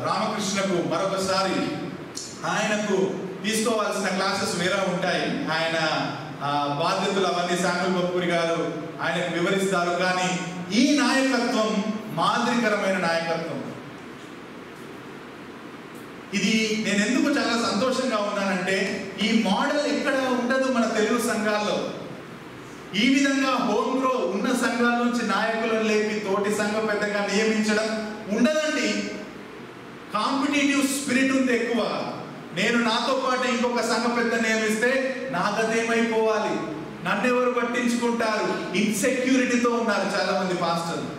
రామకృష్ణకు మరొకసారి ఆయనకు తీసుకోవాల్సిన క్లాసెస్ వేరే ఉంటాయి. ఆయన బాధ్యతలు అవన్నీ శామ్యూల్ బప్పూరి గారు ఆయనకు వివరిస్తారు. కానీ ఈ నాయకత్వం మాదిరికరమైన నాయకత్వం. ఇది నేను ఎందుకు చాలా సంతోషంగా ఉన్నానంటే, ఈ మోడల్ ఎక్కడ ఉండదు మన తెలుగు సంఘాల్లో. ఈ విధంగా హోమ్ గ్రో ఉన్న సంఘాల నుంచి నాయకులను లేపి తోటి సంఘ పెద్దగా నియమించడం ఉండదండి. కాంపిటేటివ్ స్పిరిట్ ఉంది ఎక్కువ. నేను నాతో పాటు ఇంకొక సంఘ పెద్ద నియమిస్తే నా గదేమైపోవాలి, నన్ను ఎవరు పట్టించుకుంటారు, ఇన్సెక్యూరిటీతో ఉన్నారు చాలా మంది పాస్టర్లు.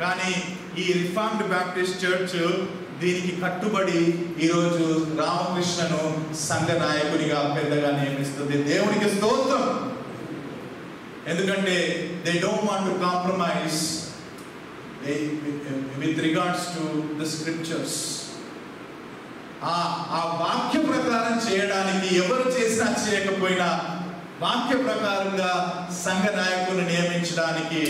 కానీ ఈ రిఫార్మ్డ్ బ్యాప్టిస్ట్ చర్చ్ దీనికి కట్టుబడి ఈరోజు రామకృష్ణను సంఘ నాయకునిగా పెద్దగా నియమిస్తుంది. దేవునికి స్తోత్రం. ఎందుకంటే they don't want to compromise with regards to the scriptures. ఆ వాక్య ప్రకారం చేయడానికి ఎవరు చేసినా చేయకపోయినా వాక్య ప్రకారంగా సంఘ నాయకులను నియమించడానికి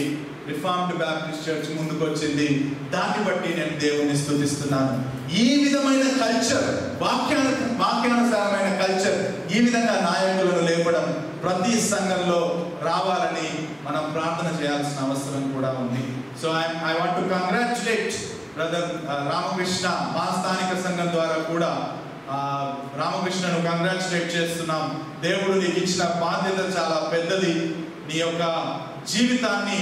రిఫార్మ్డ్ బ్యాప్టిస్ట్ చర్చ్ ముందుకు వచ్చింది. దాన్ని బట్టి నేను దేవుని స్తుతిస్తున్నాను. ఈ విధమైన కల్చర్, వాక్యానుసారమైన కల్చర్, ఈ విధంగా నాయకులను లేపడం ప్రతి సంఘంలో రావాలని మనం ప్రార్థన చేయాల్సిన అవసరం కూడా ఉంది. So I want to congratulate brother Ramakrishna. మా స్థానిక సంఘం ద్వారా కూడా రామకృష్ణను కంగ్రాచులేట్ చేస్తున్నాం. దేవుడు నీకు ఇచ్చిన బాధ్యత చాలా పెద్దది. నీ యొక్క జీవితాన్ని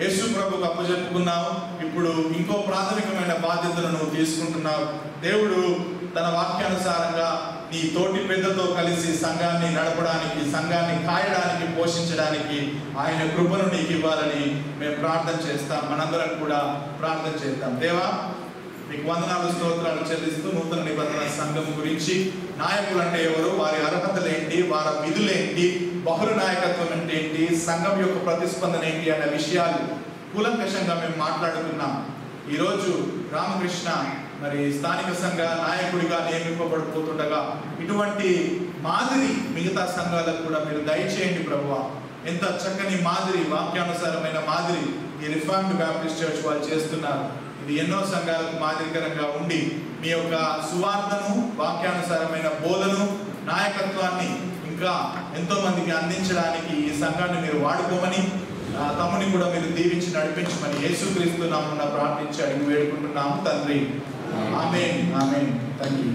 యేసు ప్రభుకు అప్పచెప్పుకున్నావు. ఇప్పుడు ఇంకో ప్రాథమికమైన బాధ్యతను నువ్వు తీసుకుంటున్నావు. దేవుడు తన వాక్యానుసారంగా నీ తోటి పెద్దతో కలిసి సంఘాన్ని నడపడానికి, సంఘాన్ని కాయడానికి, పోషించడానికి ఆయన కృపను నీకు ఇవ్వాలని మేము ప్రార్థన చేస్తాం. మనందరం కూడా ప్రార్థన చేస్తాం. దేవా, మీకు వందనాలు స్తోత్రాలు చెల్లిస్తూ నూతన నిబంధన సంఘం గురించి, నాయకులు అంటే ఎవరు, వారి అర్హతలు ఏంటి, వారి విధులేంటి, బహుళ నాయకత్వం అంటే ఏంటి, సంఘం యొక్క ప్రతిస్పందన ఏంటి అనే విషయాలు కూలంకషంగా మేము మాట్లాడుకున్నాం. ఈరోజు రామకృష్ణ మరి స్థానిక సంఘ నాయకుడిగా నియమింపబడిపోతుండగా ఇటువంటి మాదిరి మిగతా సంఘాలకు కూడా మీరు దయచేయండి ప్రభువా. ఎంత చక్కని మాదిరి, వాక్యానుసారమైన మాదిరి ఈ రిఫార్మ్డ్ బ్యాప్టిస్ట్ చర్చ్ వాళ్ళు చేస్తున్నారు. ఇది ఎన్నో సంఘాలకు మాదిరికరంగా ఉండి మీ యొక్క సువార్తను, వాక్యానుసారమైన బోధను, నాయకత్వాన్ని ఇంకా ఎంతో మందికి అందించడానికి ఈ సంఘాన్ని మీరు వాడుకోమని, తమ్ముని కూడా మీరు దీవించి నడిపించమని యేసుక్రీస్తు నామమున ప్రార్థించి అడిగి వేడుకుంటున్నాము తండ్రి. ఆమేన్. ఆమేన్. థాంక్యూ.